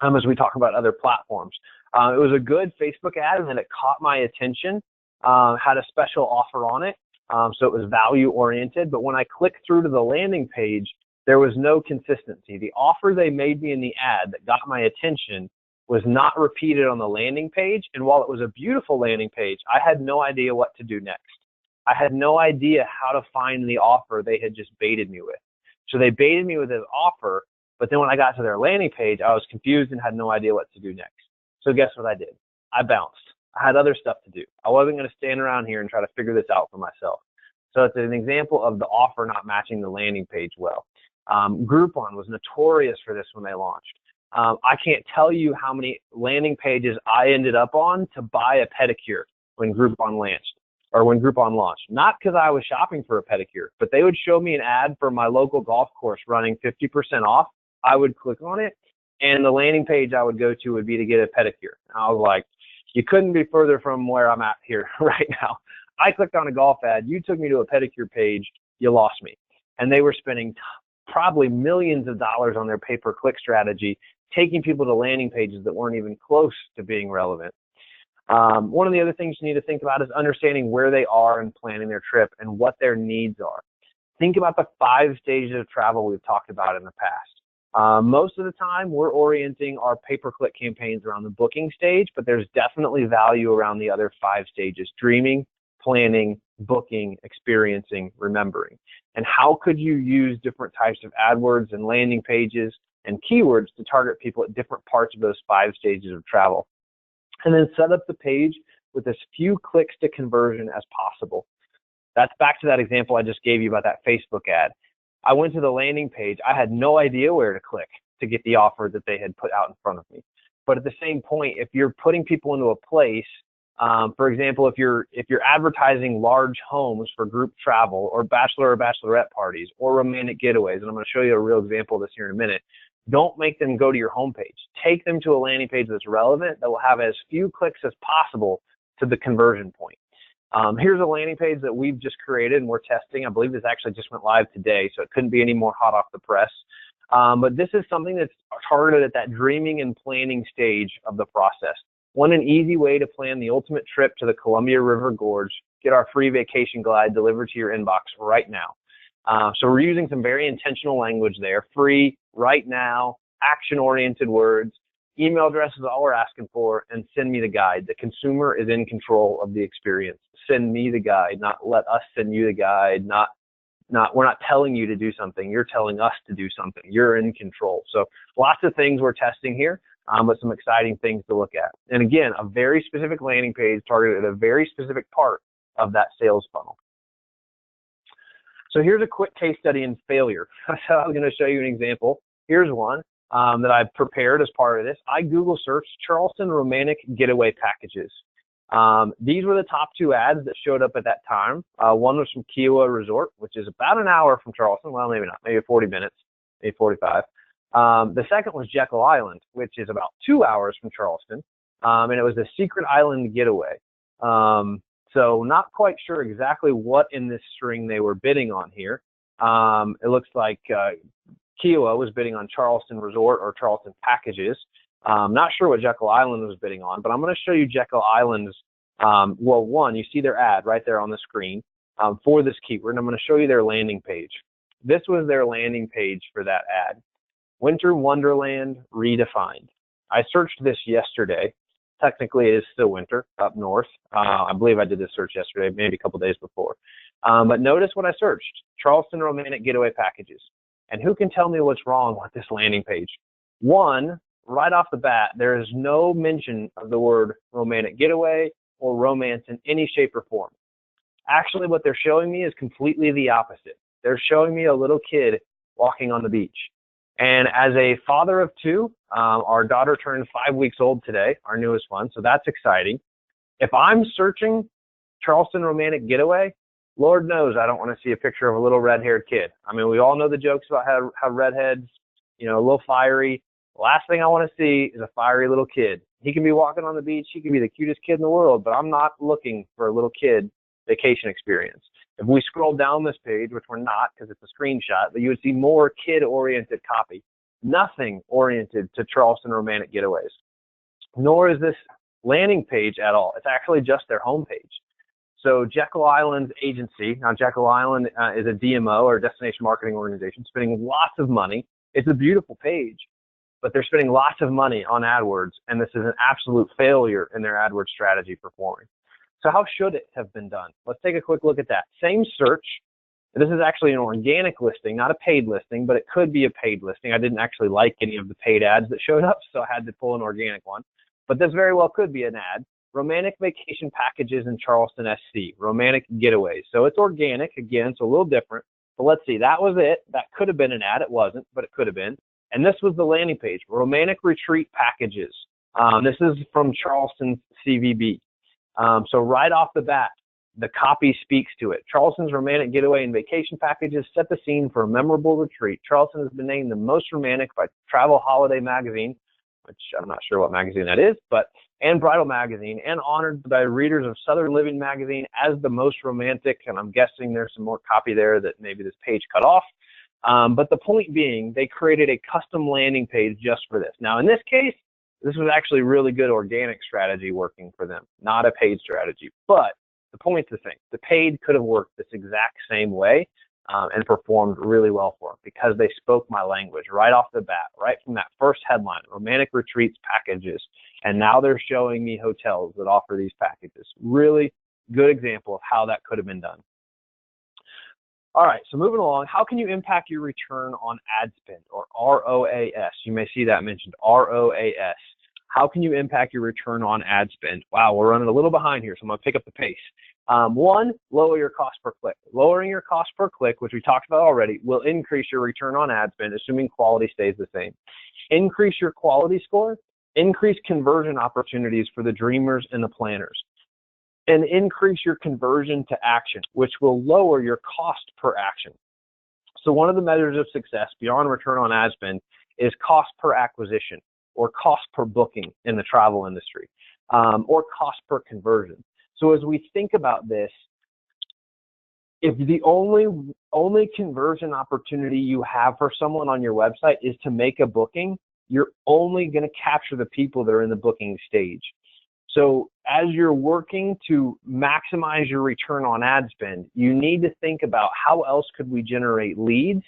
as we talk about other platforms. It was a good Facebook ad, and then it caught my attention, had a special offer on it, so it was value oriented. But when I clicked through to the landing page, there was no consistency. The offer they made me in the ad that got my attention was not repeated on the landing page. And while it was a beautiful landing page, I had no idea what to do next. I had no idea how to find the offer they had just baited me with. So they baited me with this offer, but then when I got to their landing page, I was confused and had no idea what to do next. So guess what I did? I bounced. I had other stuff to do. I wasn't going to stand around here and try to figure this out for myself. So it's an example of the offer not matching the landing page well. Groupon was notorious for this when they launched. I can't tell you how many landing pages I ended up on to buy a pedicure when Groupon launched. Not because I was shopping for a pedicure, but they would show me an ad for my local golf course running 50% off. I would click on it, and the landing page I would go to would be to get a pedicure. And I was like, you couldn't be further from where I'm at here right now. I clicked on a golf ad. You took me to a pedicure page. You lost me. And they were spending probably millions of dollars on their pay-per-click strategy, taking people to landing pages that weren't even close to being relevant. One of the other things you need to think about is understanding where they are in planning their trip and what their needs are. Think about the 5 stages of travel we've talked about in the past. Most of the time, we're orienting our pay-per-click campaigns around the booking stage, but there's definitely value around the other 5 stages: dreaming, planning, booking, experiencing, remembering. And how could you use different types of AdWords and landing pages and keywords to target people at different parts of those 5 stages of travel? And then set up the page with as few clicks to conversion as possible. That's back to that example I just gave you about that Facebook ad. I went to the landing page. I had no idea where to click to get the offer that they had put out in front of me. But at the same point, if you're putting people into a place, for example, if you're advertising large homes for group travel or bachelor or bachelorette parties or romantic getaways, and I'm going to show you a real example of this here in a minute, don't make them go to your homepage. Take them to a landing page that's relevant, that will have as few clicks as possible to the conversion point. Here's a landing page that we've just created and we're testing. I believe this actually just went live today, so it couldn't be any more hot off the press. But this is something that's targeted at that dreaming and planning stage of the process. Want an easy way to plan the ultimate trip to the Columbia River Gorge? Get our free vacation guide delivered to your inbox right now. So we're using some very intentional language there: free, right now, action-oriented words. Email address is all we're asking for, and send me the guide. The consumer is in control of the experience. Send me the guide, not let us send you the guide. We're not telling you to do something. You're telling us to do something. You're in control. So lots of things we're testing here, but some exciting things to look at. And again, a very specific landing page targeted at a very specific part of that sales funnel. So here's a quick case study in failure. So I'm going to show you an example. Here's one that I've prepared as part of this. I Google searched Charleston romantic getaway packages. These were the top 2 ads that showed up at that time. One was from Kiowa Resort, which is about an hour from Charleston. Well, maybe not, maybe 40 minutes, maybe 45. The second was Jekyll Island, which is about 2 hours from Charleston. And it was a secret island getaway. So not quite sure exactly what in this string they were bidding on here. It looks like Kiowa was bidding on Charleston Resort or Charleston Packages. Not sure what Jekyll Island was bidding on, but I'm going to show you Jekyll Island's Well, one, you see their ad right there on the screen for this keyword, and I'm going to show you their landing page. This was their landing page for that ad. Winter Wonderland Redefined. I searched this yesterday. Technically, it is still winter up north. I believe I did this search yesterday, maybe a couple days before. But notice what I searched: Charleston romantic getaway packages. And who can tell me what's wrong with this landing page? One, right off the bat, there is no mention of the word romantic getaway or romance in any shape or form. Actually, what they're showing me is completely the opposite. They're showing me a little kid walking on the beach. And as a father of two, our daughter turned 5 weeks old today, our newest one, so that's exciting. If I'm searching Charleston romantic getaway, Lord knows I don't want to see a picture of a little red-haired kid. I mean, we all know the jokes about how redheads, a little fiery. The last thing I want to see is a fiery little kid. He can be walking on the beach, he can be the cutest kid in the world, but I'm not looking for a little kid vacation experience. If we scroll down this page, which we're not because it's a screenshot, but you would see more kid-oriented copy. Nothing oriented to Charleston romantic getaways. Nor is this landing page at all. It's actually just their homepage. So Jekyll Island's agency, now Jekyll Island is a DMO or destination marketing organization, spending lots of money. It's a beautiful page, but they're spending lots of money on AdWords, and this is an absolute failure in their AdWords strategy performing. So how should it have been done? Let's take a quick look at that. Same search. This is actually an organic listing, not a paid listing, but it could be a paid listing. I didn't actually like any of the paid ads that showed up, so I had to pull an organic one. But this very well could be an ad. Romantic vacation packages in Charleston, SC. Romantic getaways. So it's organic, again, so a little different. But let's see, that was it. That could have been an ad. It wasn't, but it could have been. And this was the landing page. Romantic retreat packages. This is from Charleston's CVB. So right off the bat, the copy speaks to it. Charleston's romantic getaway and vacation packages set the scene for a memorable retreat. Charleston has been named the most romantic by Travel Holiday magazine, which I'm not sure what magazine that is, and Bridal magazine, and honored by readers of Southern Living magazine as the most romantic. And I'm guessing there's some more copy there that maybe this page cut off. But the point being, they created a custom landing page just for this. Now, in this case, this was actually really good organic strategy working for them, not a paid strategy. But the point's the same. The paid could have worked this exact same way and performed really well for them because they spoke my language right off the bat, right from that first headline, romantic retreats packages. And now they're showing me hotels that offer these packages. Really good example of how that could have been done. All right, so moving along, how can you impact your return on ad spend, or ROAS? You may see that mentioned, ROAS. How can you impact your return on ad spend? Wow, we're running a little behind here, so I'm going to pick up the pace. One, lower your cost per click. Lowering your cost per click, which we talked about already, will increase your return on ad spend, assuming quality stays the same. Increase your quality score, increase conversion opportunities for the dreamers and the planners, and increase your conversion to action, which will lower your cost per action. So one of the measures of success beyond return on ad spend is cost per acquisition, or cost per booking in the travel industry, or cost per conversion. So as we think about this, if the only conversion opportunity you have for someone on your website is to make a booking, you're only going to capture the people that are in the booking stage. So as you're working to maximize your return on ad spend, you need to think about how else could we generate leads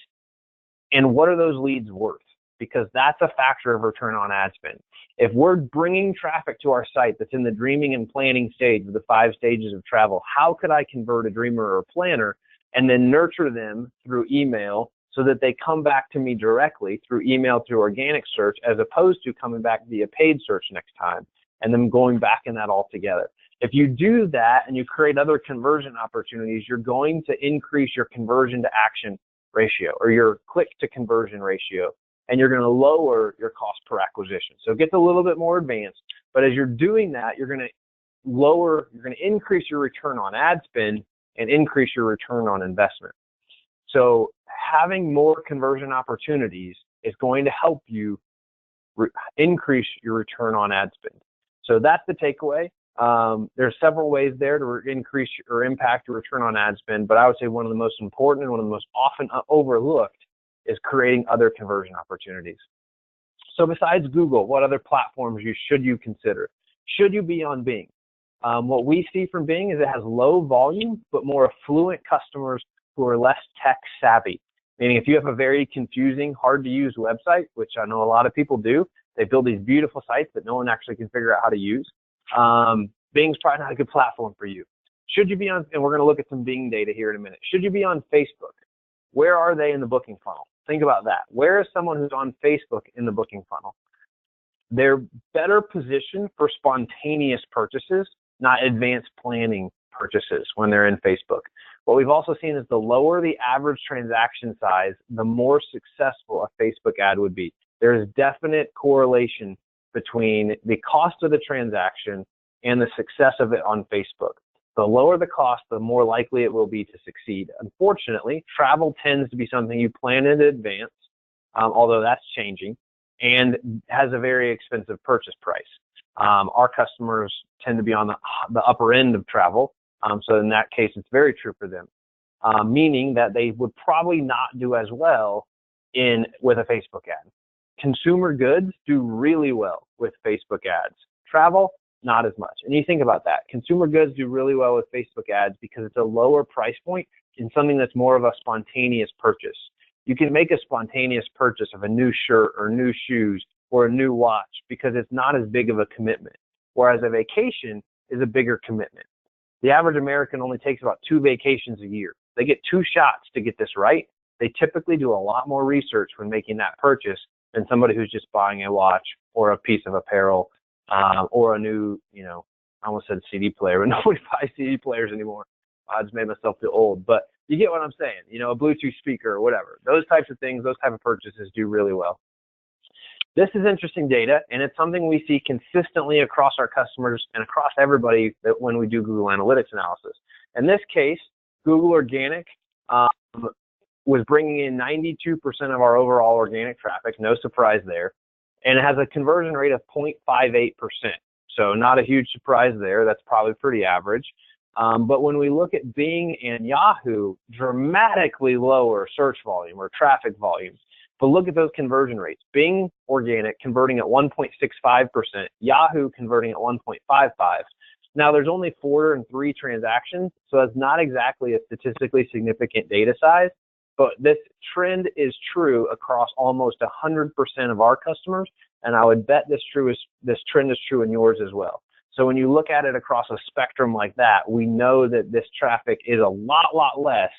and what are those leads worth? Because that's a factor of return on ad spend. If we're bringing traffic to our site that's in the dreaming and planning stage of the 5 stages of travel, how could I convert a dreamer or a planner and then nurture them through email so that they come back to me directly through email, through organic search, as opposed to coming back via paid search next time and then going back in that altogether? If you do that and you create other conversion opportunities, you're going to increase your conversion to action ratio, or your click to conversion ratio, and you're going to lower your cost per acquisition. So it gets a little bit more advanced, but as you're doing that, you're going to increase your return on ad spend and increase your return on investment. So having more conversion opportunities is going to help you increase your return on ad spend. So that's the takeaway. There's several ways there to increase or impact your return on ad spend, but I would say one of the most important and one of the most often overlooked is creating other conversion opportunities. So besides Google, what other platforms should you consider? Should you be on Bing? What we see from Bing is it has low volume, but more affluent customers who are less tech savvy. Meaning if you have a very confusing, hard to use website, which I know a lot of people do, they build these beautiful sites that no one actually can figure out how to use. Bing's probably not a good platform for you. Should you be on, and we're going to look at some Bing data here in a minute. Should you be on Facebook? Where are they in the booking funnel? Think about that. Where is someone who's on Facebook in the booking funnel? They're better positioned for spontaneous purchases, not advanced planning purchases when they're in Facebook. What we've also seen is the lower the average transaction size, the more successful a Facebook ad would be. There is definite correlation between the cost of the transaction and the success of it on Facebook. The lower the cost, the more likely it will be to succeed. Unfortunately, travel tends to be something you plan in advance, although that's changing, and has a very expensive purchase price. Our customers tend to be on the upper end of travel, so in that case, it's very true for them, meaning that they would probably not do as well with a Facebook ad. Consumer goods do really well with Facebook ads. Travel, not as much. And you think about that. Consumer goods do really well with Facebook ads because it's a lower price point in something that's more of a spontaneous purchase. You can make a spontaneous purchase of a new shirt or new shoes or a new watch because it's not as big of a commitment, whereas a vacation is a bigger commitment. The average American only takes about 2 vacations a year. They get 2 shots to get this right. They typically do a lot more research when making that purchase than somebody who's just buying a watch or a piece of apparel or a new, I almost said CD player, but nobody buys CD players anymore. I just made myself feel old, but you get what I'm saying, a Bluetooth speaker or whatever. Those types of things, those type of purchases do really well. This is interesting data, and it's something we see consistently across our customers and across everybody when we do Google Analytics analysis. In this case, Google Organic was bringing in 92% of our overall organic traffic, no surprise there, and it has a conversion rate of 0.58%. So not a huge surprise there. That's probably pretty average. But when we look at Bing and Yahoo, dramatically lower search volume or traffic volume. But look at those conversion rates. Bing organic converting at 1.65%, Yahoo converting at 1.55%. Now there's only 4 and 3 transactions, so that's not exactly a statistically significant data size, but this trend is true across almost 100% of our customers, and I would bet this trend is true in yours as well. So when you look at it across a spectrum like that, we know that this traffic is a lot less,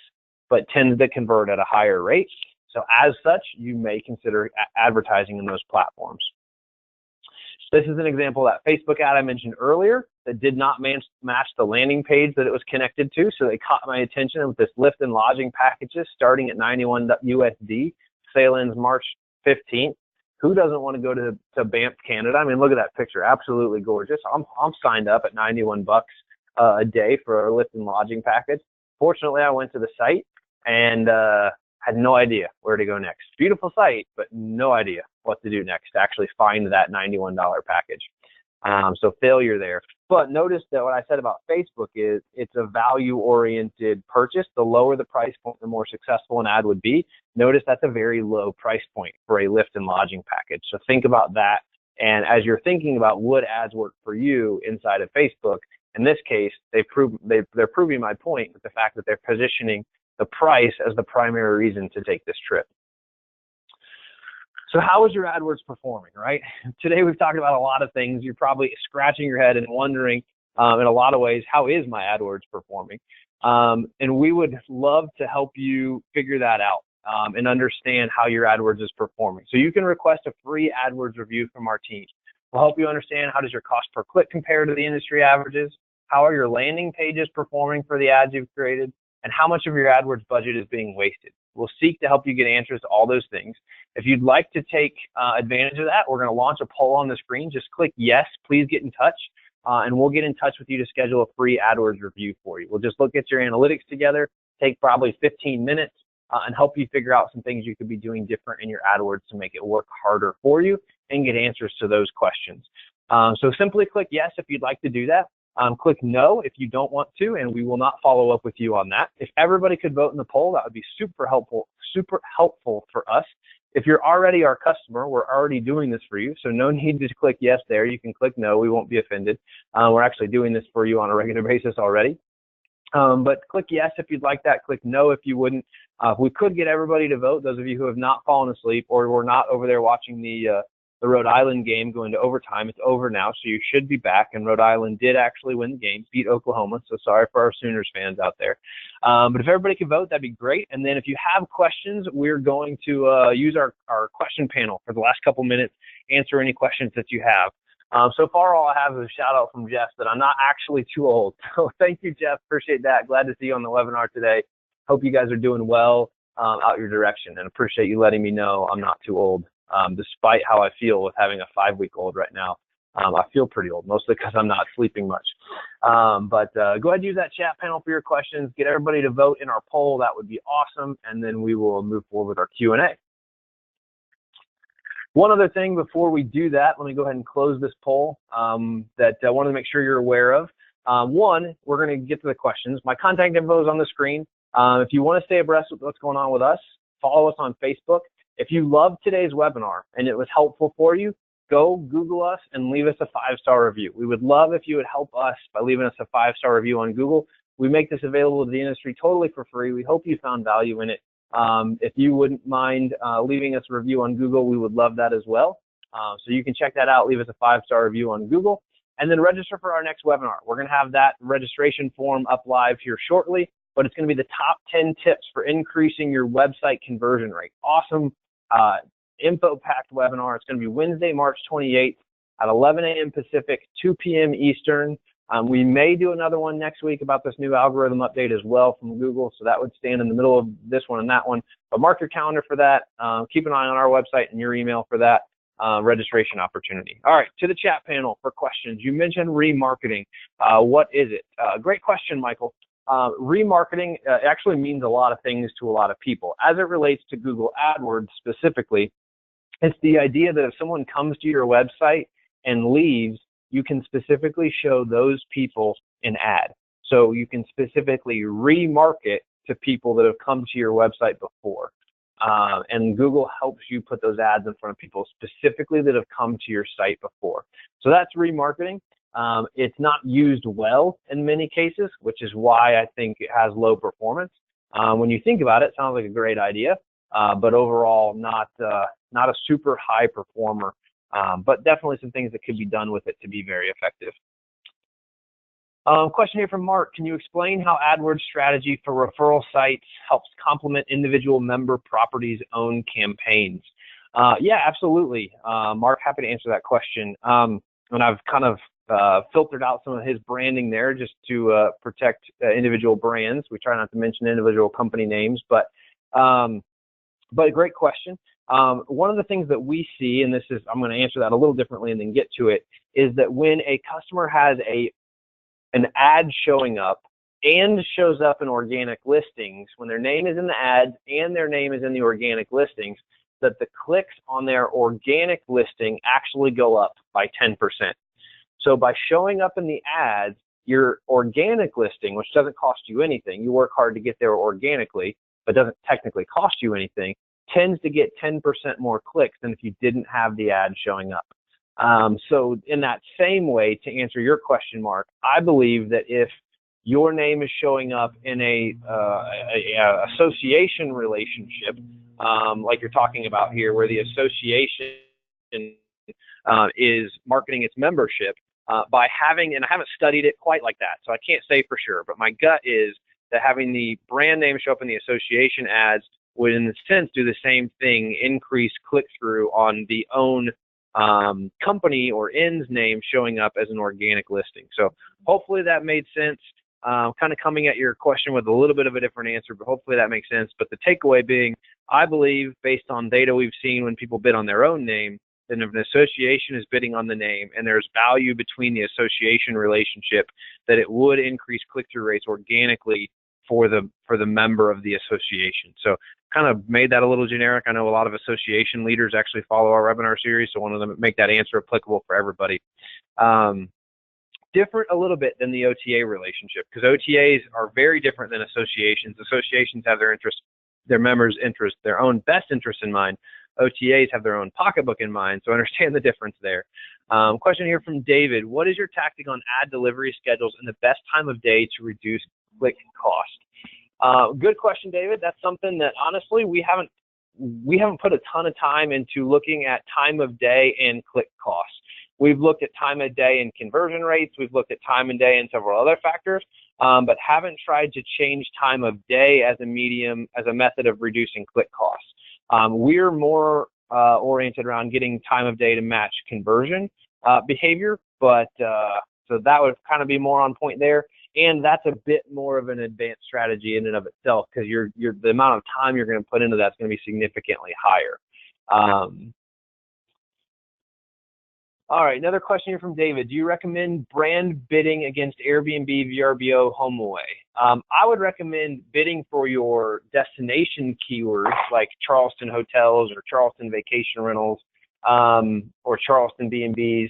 but tends to convert at a higher rate. So as such, you may consider advertising in those platforms. This is an example of that Facebook ad I mentioned earlier that did not match the landing page that it was connected to. So they caught my attention with this lift and lodging packages starting at 91 USD. Sale ends March 15th. Who doesn't want to go to Banff, Canada? I mean, look at that picture. Absolutely gorgeous. I'm signed up at 91 bucks a day for a lift and lodging package. Fortunately, I went to the site and had no idea where to go next. Beautiful site, but no idea what to do next to actually find that $91 package. So failure there. But notice that what I said about Facebook is it's a value-oriented purchase. The lower the price point, the more successful an ad would be. Notice that's a very low price point for a lift and lodging package. So think about that. And as you're thinking about would ads work for you inside of Facebook, in this case, they're proving my point with the fact that they're positioning the price as the primary reason to take this trip. So how is your AdWords performing, right? Today we've talked about a lot of things. You're probably scratching your head and wondering in a lot of ways, how is my AdWords performing? And we would love to help you figure that out and understand how your AdWords is performing. So you can request a free AdWords review from our team. We'll help you understand how does your cost per click compare to the industry averages, how are your landing pages performing for the ads you've created, and how much of your AdWords budget is being wasted. We'll seek to help you get answers to all those things. If you'd like to take advantage of that, we're going to launch a poll on the screen. Just click yes, please get in touch, and we'll get in touch with you to schedule a free AdWords review for you. We'll just look at your analytics together, take probably 15 minutes, and help you figure out some things you could be doing different in your AdWords to make it work harder for you and get answers to those questions. So simply click yes if you'd like to do that. Click no if you don't want to, and we will not follow up with you on that. If everybody could vote in the poll, that would be super helpful for us If you're already our customer, we're already doing this for you, so no need to click yes there. You can click no. We won't be offended. We're actually doing this for you on a regular basis already. But click yes if you'd like that. Click no if you wouldn't. We could get everybody to vote, those of you who have not fallen asleep or were not over there watching the Rhode Island game going to overtime. It's over now, so you should be back. And Rhode Island did actually win the game, beat Oklahoma, so sorry for our Sooners fans out there. But if everybody could vote, that'd be great. And then if you have questions, we're going to use our question panel for the last couple minutes, answer any questions that you have. So far, all I have is a shout out from Jeff that I'm not actually too old. So thank you, Jeff. Appreciate that. Glad to see you on the webinar today. Hope you guys are doing well out your direction, and appreciate you letting me know I'm not too old, despite how I feel with having a 5-week-old right now. I feel pretty old, mostly because I'm not sleeping much. But go ahead and use that chat panel for your questions. Get everybody to vote in our poll. That would be awesome, and then we will move forward with our Q&A. One other thing before we do that, let me go ahead and close this poll that I wanted to make sure you're aware of. One, we're going to get to the questions. My contact info is on the screen. If you want to stay abreast with what's going on with us, follow us on Facebook. If you loved today's webinar and it was helpful for you, go Google us and leave us a 5-star review. We would love if you would help us by leaving us a 5-star review on Google. We make this available to the industry totally for free. We hope you found value in it. If you wouldn't mind leaving us a review on Google, we would love that as well. So you can check that out, leave us a 5-star review on Google, and then register for our next webinar. We're going to have that registration form up live here shortly, but it's going to be the top 10 tips for increasing your website conversion rate. Awesome info-packed webinar. It's going to be Wednesday, March 28th at 11 a.m. Pacific, 2 p.m. Eastern. We may do another one next week about this new algorithm update as well from Google, so that would stand in the middle of this one and that one. But mark your calendar for that. Keep an eye on our website and your email for that registration opportunity. All right, to the chat panel for questions. You mentioned remarketing. What is it? Great question, Michael. Remarketing actually means a lot of things to a lot of people. As it relates to Google AdWords specifically, it's the idea that if someone comes to your website and leaves, you can specifically show those people an ad. So you can specifically remarket to people that have come to your website before. And Google helps you put those ads in front of people specifically that have come to your site before. So that's remarketing. It's not used well in many cases, which is why I think it has low performance. When you think about it, it sounds like a great idea, but overall not a super high performer. But definitely some things that could be done with it to be very effective. Question here from Mark. Can you explain how AdWords Strategy for referral sites helps complement individual member properties' own campaigns? Yeah, absolutely. Mark, happy to answer that question. And I've kind of filtered out some of his branding there just to protect individual brands. We try not to mention individual company names, but a great question. One of the things that we see, and I'm going to answer that a little differently and then get to it, is that when a customer has an ad showing up and shows up in organic listings, when their name is in the ads and their name is in the organic listings, that the clicks on their organic listing actually go up by 10%. So by showing up in the ads, your organic listing, which doesn't cost you anything, you work hard to get there organically, but doesn't technically cost you anything, tends to get 10% more clicks than if you didn't have the ad showing up. So in that same way, to answer your question, Mark, I believe that if your name is showing up in a association relationship, like you're talking about here, where the association is marketing its membership, by having, and I haven't studied it quite like that, so I can't say for sure, but my gut is that having the brand name show up in the association ads would, in a sense, do the same thing, increase click-through on the own company or end's name showing up as an organic listing. So hopefully that made sense. Kind of coming at your question with a little bit of a different answer, but hopefully that makes sense. But the takeaway being, I believe, based on data we've seen when people bid on their own name, then if an association is bidding on the name and there's value between the association relationship, that it would increase click-through rates organically for the member of the association. So kind of made that a little generic. I know a lot of association leaders actually follow our webinar series, so I wanted to make that answer applicable for everybody. Different a little bit than the OTA relationship, because OTAs are very different than associations. Associations have their interest, their members' interest, their own best interest in mind. OTAs have their own pocketbook in mind, so understand the difference there. Question here from David. What is your tactic on ad delivery schedules and the best time of day to reduce click cost? Good question, David. That's something that honestly we haven't put a ton of time into looking at time of day and click costs. We've looked at time of day and conversion rates. We've looked at time of day and several other factors, but haven't tried to change time of day as a method of reducing click costs. We're more oriented around getting time of day to match conversion behavior, but so that would kind of be more on point there. And that's a bit more of an advanced strategy in and of itself, because the amount of time you're going to put into that's going to be significantly higher. All right, another question here from David. Do you recommend brand bidding against Airbnb, VRBO, HomeAway? I would recommend bidding for your destination keywords like Charleston hotels or Charleston vacation rentals or Charleston B&Bs.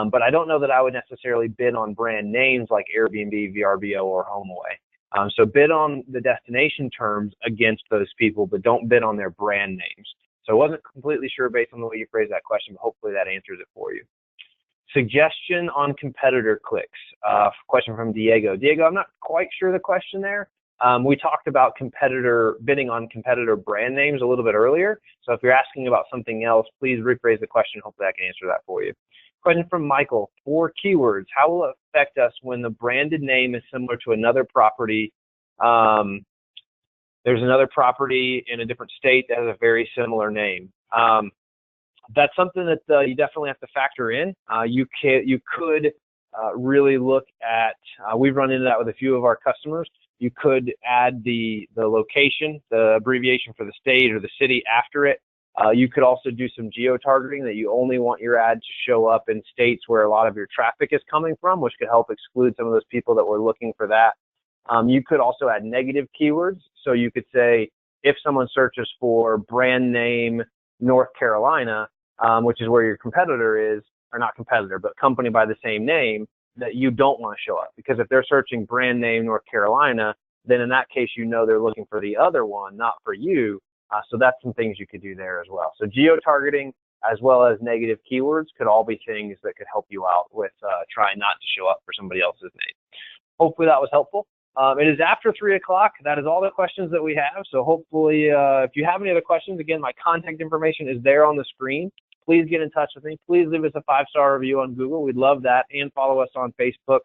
But I don't know that I would necessarily bid on brand names like Airbnb, VRBO, or HomeAway. So bid on the destination terms against those people, but don't bid on their brand names. So I wasn't completely sure based on the way you phrased that question, but hopefully that answers it for you. Suggestion on competitor clicks. Question from Diego. Diego, I'm not quite sure the question there. We talked about bidding on competitor brand names a little bit earlier. So if you're asking about something else, please rephrase the question. Hopefully I can answer that for you. Question from Michael. For keywords, how will it affect us when the branded name is similar to another property? There's another property in a different state that has a very similar name. That's something that you definitely have to factor in. You could really look at, we've run into that with a few of our customers. You could add the location, the abbreviation for the state or the city after it. You could also do some geo-targeting, that you only want your ad to show up in states where a lot of your traffic is coming from, which could help exclude some of those people that were looking for that. You could also add negative keywords. So you could say, if someone searches for brand name North Carolina, which is where your competitor is, or not competitor, but company by the same name, that you don't want to show up. Because if they're searching brand name North Carolina, then in that case, you know they're looking for the other one, not for you. So that's some things you could do there as well. So geo-targeting as well as negative keywords could all be things that could help you out with trying not to show up for somebody else's name. Hopefully that was helpful. It is after 3 o'clock. That is all the questions that we have. So hopefully, if you have any other questions, again, my contact information is there on the screen. Please get in touch with me. Please leave us a 5-star review on Google. We'd love that. And follow us on Facebook.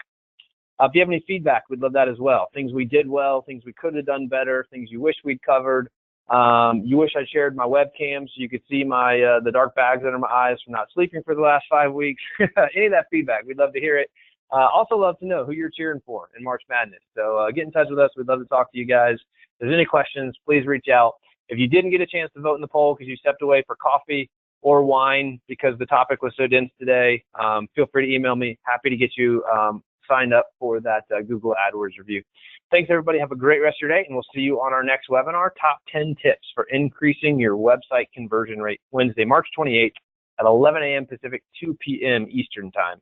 If you have any feedback, we'd love that as well. Things we did well, things we could have done better, things you wish we'd covered. You wish I shared my webcam so you could see my the dark bags under my eyes from not sleeping for the last 5 weeks. Any of that feedback, we'd love to hear it. Also love to know who you're cheering for in March Madness. So get in touch with us. We'd love to talk to you guys. If there's any questions, please reach out. If you didn't get a chance to vote in the poll because you stepped away for coffee or wine because the topic was so dense today, feel free to email me. Happy to get you signed up for that Google AdWords review. Thanks, everybody. Have a great rest of your day, and we'll see you on our next webinar, Top 10 Tips for Increasing Your Website Conversion Rate, Wednesday, March 28th at 11 a.m. Pacific, 2 p.m. Eastern Time.